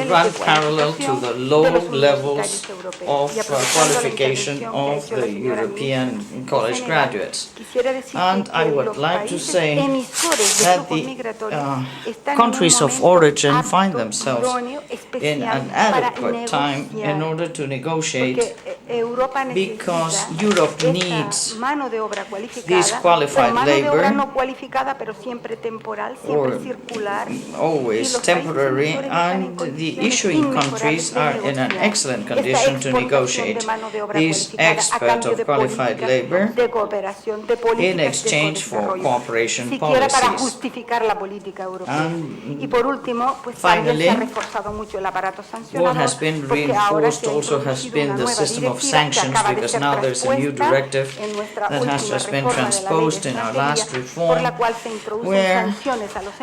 run parallel to the low levels of qualification of the European college graduates. And I would like to say that the countries of origin find themselves in an adequate time in order to negotiate, because Europe needs this qualified labor, or always temporary, and the issuing countries are in an excellent condition to negotiate this expert of qualified labor in exchange for cooperation policies. And finally, what has been reinforced also has been the system of sanctions, because now there's a new directive that has just been transposed in our last reform, where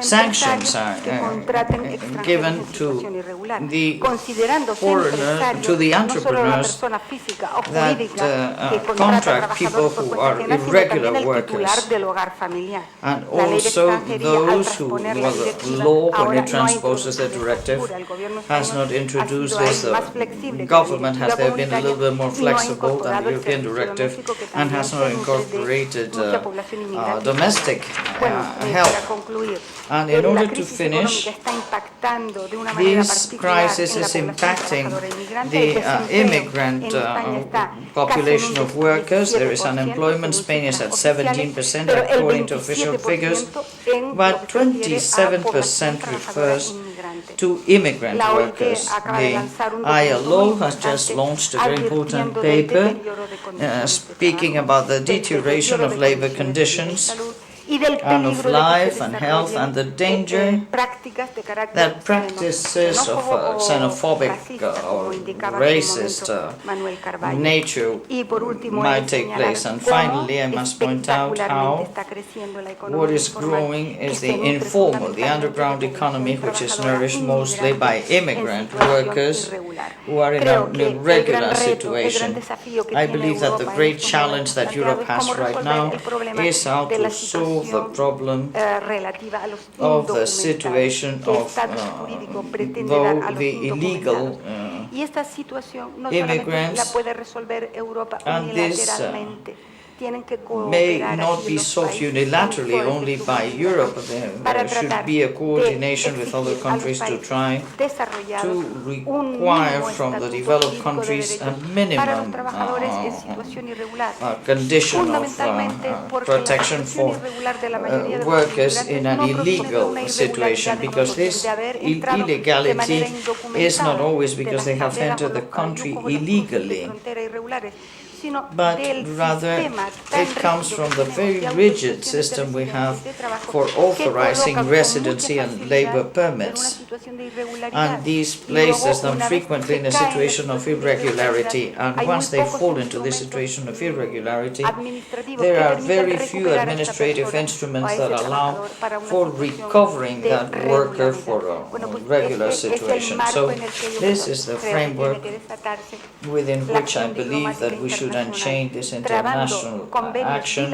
sanctions are given to the foreigner, to the entrepreneurs that contract people who are irregular workers, and also those who, well, the law, when it transposes the directive, has not introduced this. The government has there been a little bit more flexible than the European directive, and has not incorporated domestic help. And in order to finish, this crisis is impacting the immigrant population of workers. There is unemployment. Spain is at 17% according to official figures, but 27% refers to immigrant workers. The ILO has just launched a very important paper speaking about the deterioration of labor conditions and of life and health, and the danger that practices of xenophobic or racist nature might take place. And finally, I must point out how what is growing is the informal, the underground economy, which is nourished mostly by immigrant workers who are in an irregular situation. I believe that the great challenge that Europe has right now is how to solve the problem of the situation of the illegal immigrants, and this may not be solved unilaterally only by Europe. There should be a coordination with other countries to try to require from the developed countries a minimum condition of protection for workers in an illegal situation, because this illegality is not always because they have entered the country illegally, but rather it comes from the very rigid system we have for authorizing residency and labor permits. And this places them frequently in a situation of irregularity. And once they fall into this situation of irregularity, there are very few administrative instruments that allow for recovering that worker for a regular situation. So this is the framework within which I believe that we should unchain this international action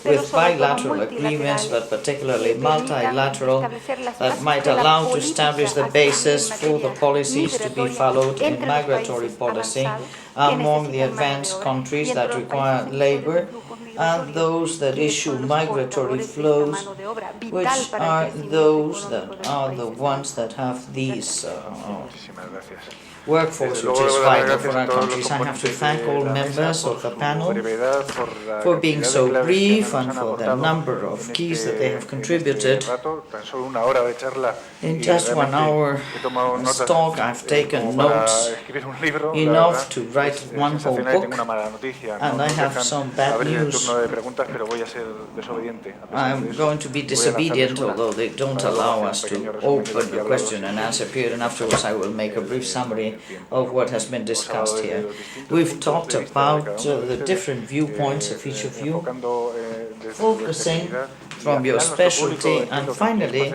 with bilateral agreements, but particularly multilateral, that might allow to establish the basis for the policies to be followed in migratory policy among the advanced countries that require labor, and those that issue migratory flows, which are those that are the ones that have these workforce which is vital for our countries. I have to thank all members of the panel for being so brief and for the number of keys that they have contributed. In just 1 hour talk, I've taken notes enough to write one whole book, and I have some bad news. I'm going to be disobedient, although they don't allow us to open the question and answer period, and afterwards I will make a brief summary of what has been discussed here. We've talked about the different viewpoints of each of you, focusing from your specialty, and finally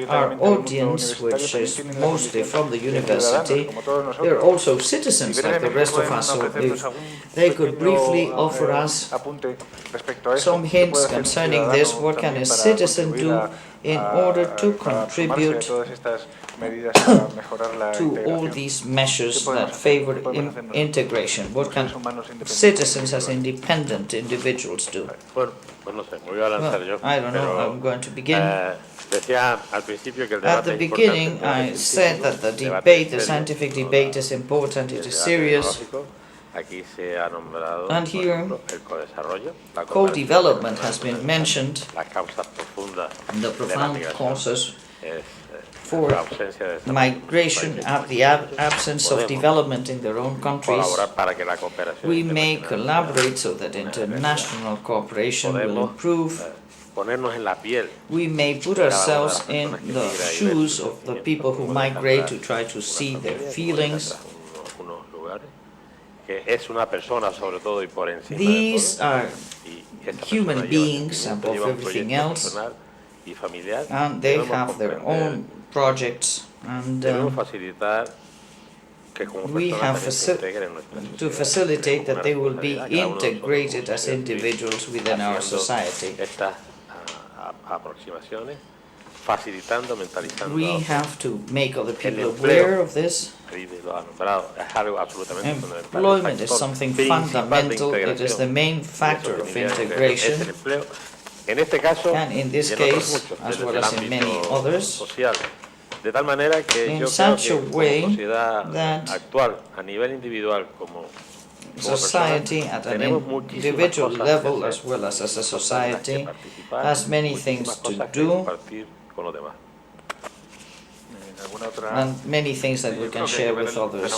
our audience, which is mostly from the university. They're also citizens like the rest of us, so if they could briefly offer us some hints concerning this, what can a citizen do in order to contribute to all these measures that favor integration? What can citizens as independent individuals do? Well, I don't know, I'm going to begin. At the beginning, I said that the debate, the scientific debate is important, it is serious. And here, co-development has been mentioned, the profound causes for migration at the absence of development in their own countries. We may collaborate so that international cooperation will improve. We may put ourselves in the shoes of the people who migrate to try to see their feelings. These are human beings above everything else, and they have their own projects, and we have to facilitate that they will be integrated as individuals within our society. We have to make other people aware of this. Employment is something fundamental. It is the main factor of integration. And in this case, as well as in many others, in such a way that society at an individual level as well as a society has many things to do and many things that we can share with others.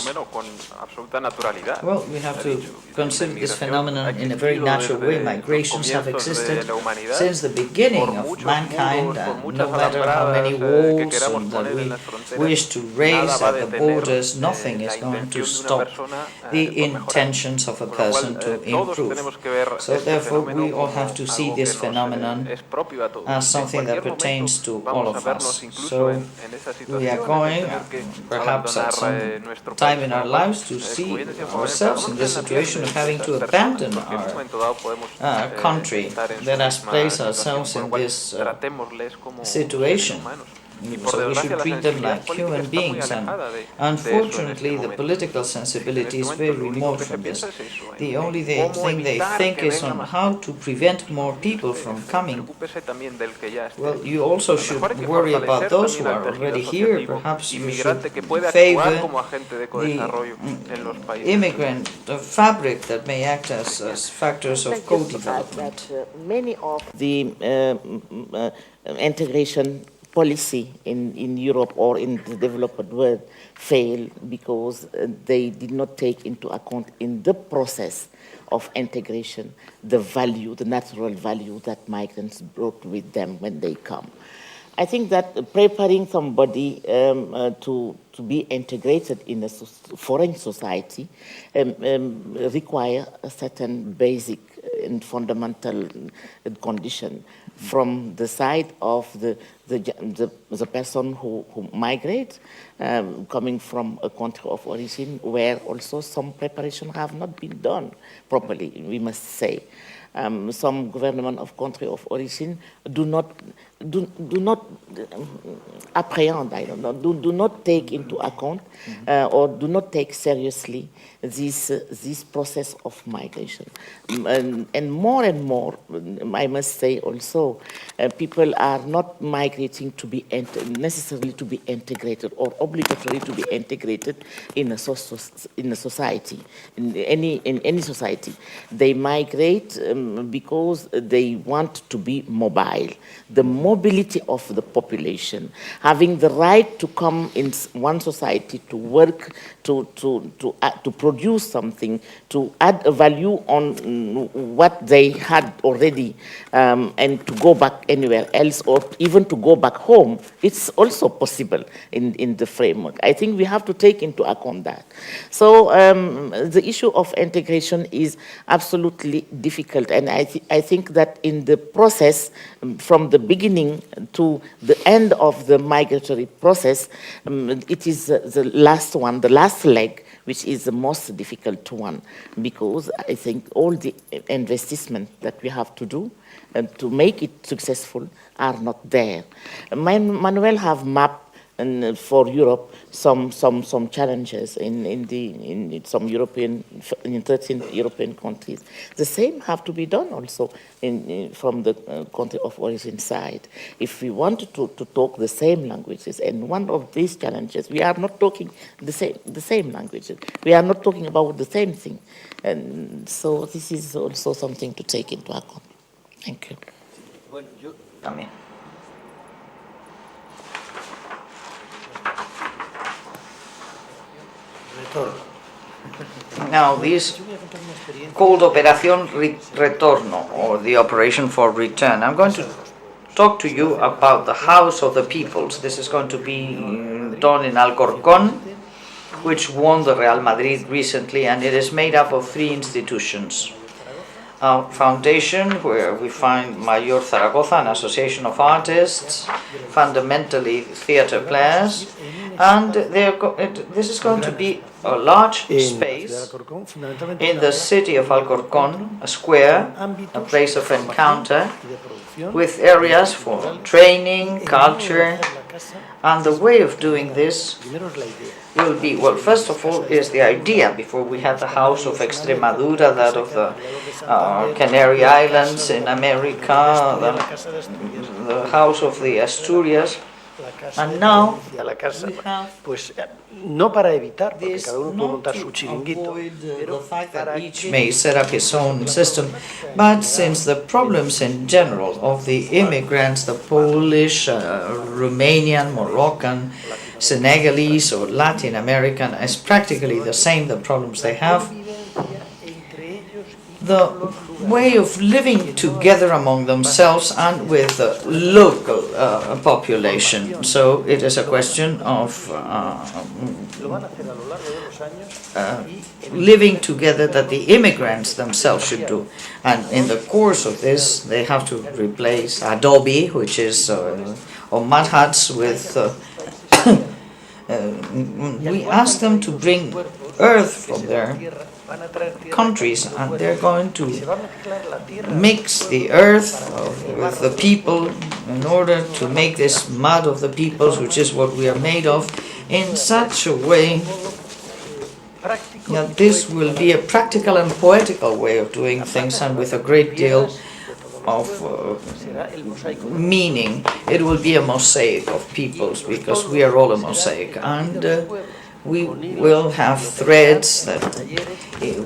Well, we have to consider this phenomenon in a very natural way. Migrations have existed since the beginning of mankind, and no matter how many walls that we wish to raise at the borders, nothing is going to stop the intentions of a person to improve. So therefore, we all have to see this phenomenon as something that pertains to all of us. So we are going, perhaps at some time in our lives, to see ourselves in the situation of having to abandon our country. Let us place ourselves in this situation. So we should treat them like human beings, and unfortunately the political sensibility is very remote from this. The only thing they think is on how to prevent more people from coming. Well, you also should worry about those who are already here. Perhaps you should favor the immigrant fabric that may act as factors of co-development. Many of the integration policy in Europe or in the developed world fail because they did not take into account in the process of integration the value, the natural value that migrants brought with them when they come. I think that preparing somebody to be integrated in a foreign society require a certain basic and fundamental condition from the side of the person who migrates, coming from a country of origin where also some preparation have not been done properly, we must say. Some government of country of origin do not do not apprehend, I don't know, do not take into account or do not take seriously this process of migration. And more, I must say also, people are not migrating to be necessarily to be integrated or obligatory to be integrated in a society, in any society. They migrate because they want to be mobile. The mobility of the population, having the right to come in one society to work, to produce something, to add a value on what they had already, and to go back anywhere else, or even to go back home, it's also possible in the framework. I think we have to take into account that. So the issue of integration is absolutely difficult, and I think that in the process, from the beginning to the end of the migratory process, it is the last one, the last leg, which is the most difficult one, because I think all the investment that we have to do to make it successful are not there. Manuel have mapped for Europe some challenges in some European, in 13 European countries. The same have to be done also from the country of origin side. If we want to talk the same languages, and one of these challenges, we are not talking the same languages. We are not talking about the same thing. And so this is also something to take into account. Thank you. Bueno, yo también. Now, this called Operación Retorno, or the Operation for Return. I'm going to talk to you about the House of the Peoples. This is going to be done in Alcorcón, which won the Real Madrid recently, and it is made up of 3 institutions. A foundation where we find Mayor Zaragoza, an association of artists, fundamentally theater players, and this is going to be a large space in the city of Alcorcón, a square, a place of encounter, with areas for training, culture, and the way of doing this will be, well, first of all, is the idea. Before we had the House of Extremadura, that of the Canary Islands in America, the House of the Asturias, and now we have no para evitar, porque this, cada uno puede montar su not to chiringuito, avoid pero the fact para that each may set up his own system, but since the problems in general of the immigrants, the Polish, Romanian, Moroccan, Senegalese or Latin American, is practically the same, the problems they have, the way of living together among themselves and with the local population. So it is a question of living together that the immigrants themselves should do. And in the course of this, they have to replace adobe, which is or mud huts with we ask them to bring earth from their countries, and they're going to mix the earth with the people in order to make this mud of the peoples, which is what we are made of, in such a way that this will be a practical and poetical way of doing things, and with a great deal of meaning. It will be a mosaic of peoples, because we are all a mosaic, and we will have threads that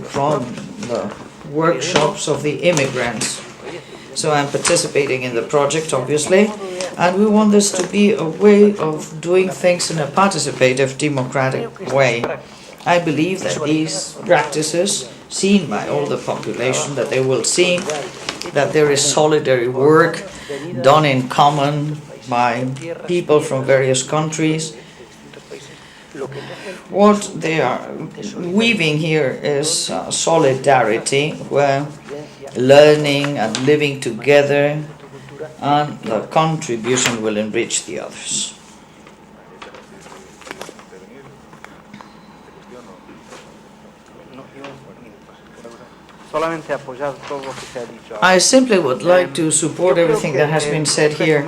from the workshops of the immigrants. So I'm participating in the project, obviously, and we want this to be a way of doing things in a participative, democratic way. I believe that these practices, seen by all the population, that they will see that there is solidary work done in common by people from various countries. What they are weaving here is solidarity, where learning and living together and the contribution will enrich the others. I simply would like to support everything that has been said here,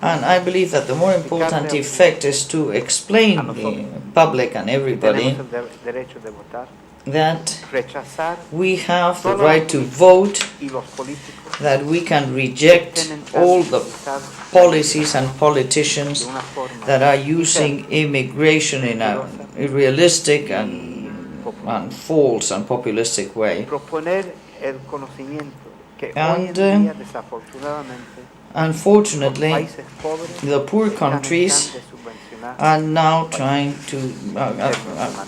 and I believe that the more important effect is to explain the public and everybody that we have the right to vote, that we can reject all the policies and politicians that are using immigration in a realistic and false and populistic way. And unfortunately, the poor countries are now trying to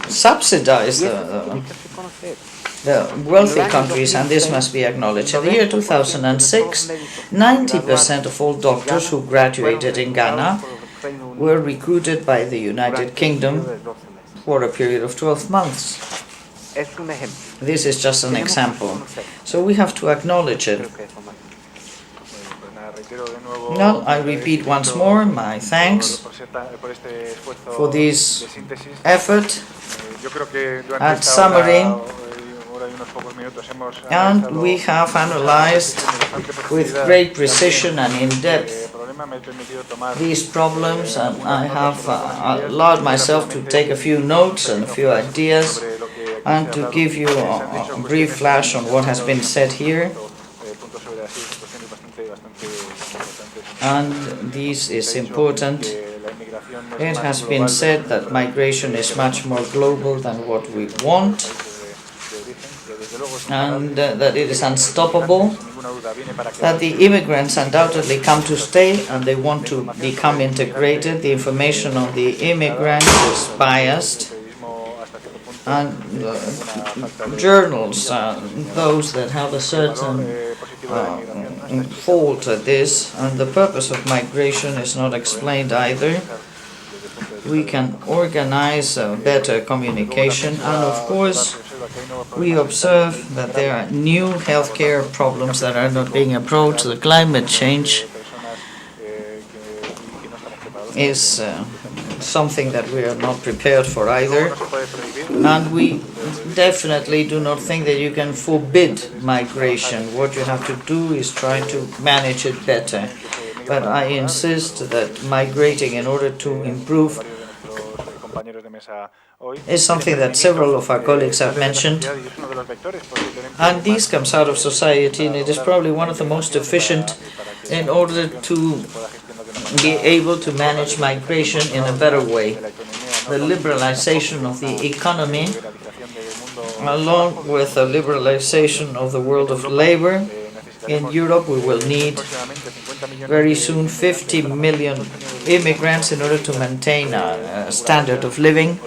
subsidize the wealthy countries, and this must be acknowledged. In the year 2006, 90% of all doctors who graduated in Ghana were recruited by the United Kingdom for a period of 12 months. This is just an example. So we have to acknowledge it. Now, I repeat once more my thanks for this effort and summary. And we have analyzed with great precision and in depth these problems, and I have allowed myself to take a few notes and a few ideas and to give you a brief flash on what has been said here. And this is important. It has been said that migration is much more global than what we want, and that it is unstoppable, that the immigrants undoubtedly come to stay and they want to become integrated. The information on the immigrants is biased, and journals, those that have a certain fault at this, and the purpose of migration is not explained either. We can organize better communication, and of course we observe that there are new healthcare problems that are not being approached. The climate change is something that we are not prepared for either, and we definitely do not think that you can forbid migration. What you have to do is try to manage it better. But I insist that migrating in order to improve is something that several of our colleagues have mentioned, and this comes out of society, and it is probably one of the most efficient in order to be able to manage migration in a better way. The liberalization of the economy, along with the liberalization of the world of labor. In Europe, we will need very soon 50 million immigrants in order to maintain a standard of living,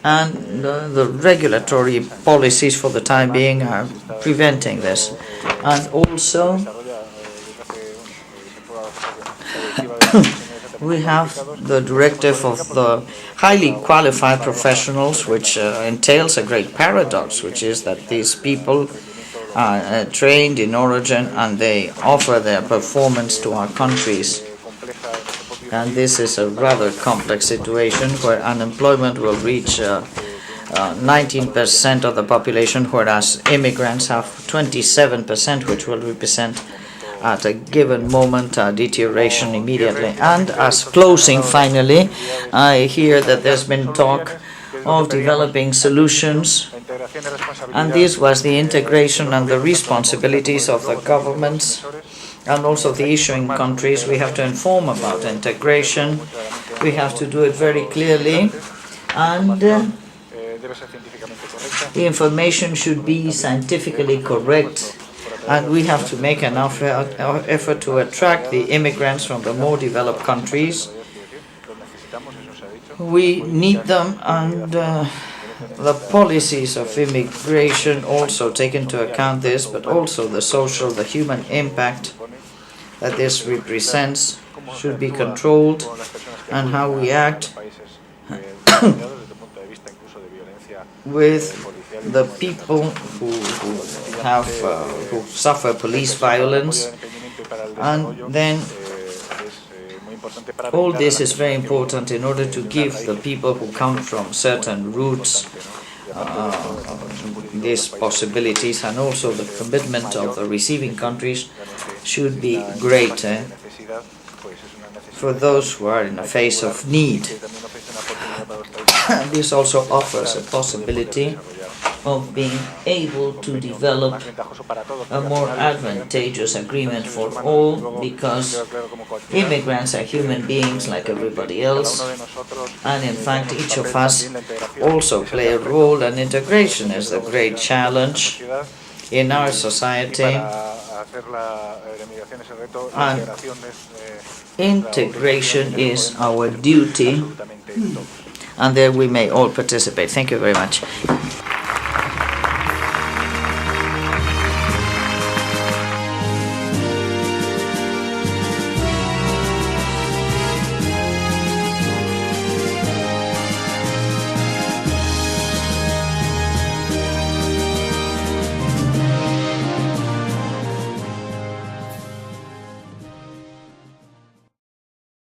and the regulatory policies for the time being are preventing this. And also, we have the directive of the highly qualified professionals, which entails a great paradox, which is that these people are trained in origin and they offer their performance to our countries. And this is a rather complex situation where unemployment will reach 19% of the population, whereas immigrants have 27%, which will represent at a given moment deterioration immediately. And as closing, finally, I hear that there's been talk of developing solutions, and this was the integration and the responsibilities of the governments and also the issuing countries. We have to inform about integration, we have to do it very clearly, and the information should be scientifically correct, and we have to make enough effort to attract the immigrants from the more developed countries. We need them, and the policies of immigration also take into account this, but also the social, the human impact that this represents should be controlled, and how we act with the people who suffer police violence. And then all this is very important in order to give the people who come from certain routes these possibilities, and also the commitment of the receiving countries should be greater for those who are in a phase of need. This also offers a possibility of being able to develop a more advantageous agreement for all, because immigrants are human beings like everybody else, and in fact each of us also play a role, and integration is the great challenge in our society, and integration is our duty, and there we may all participate. Thank you very much.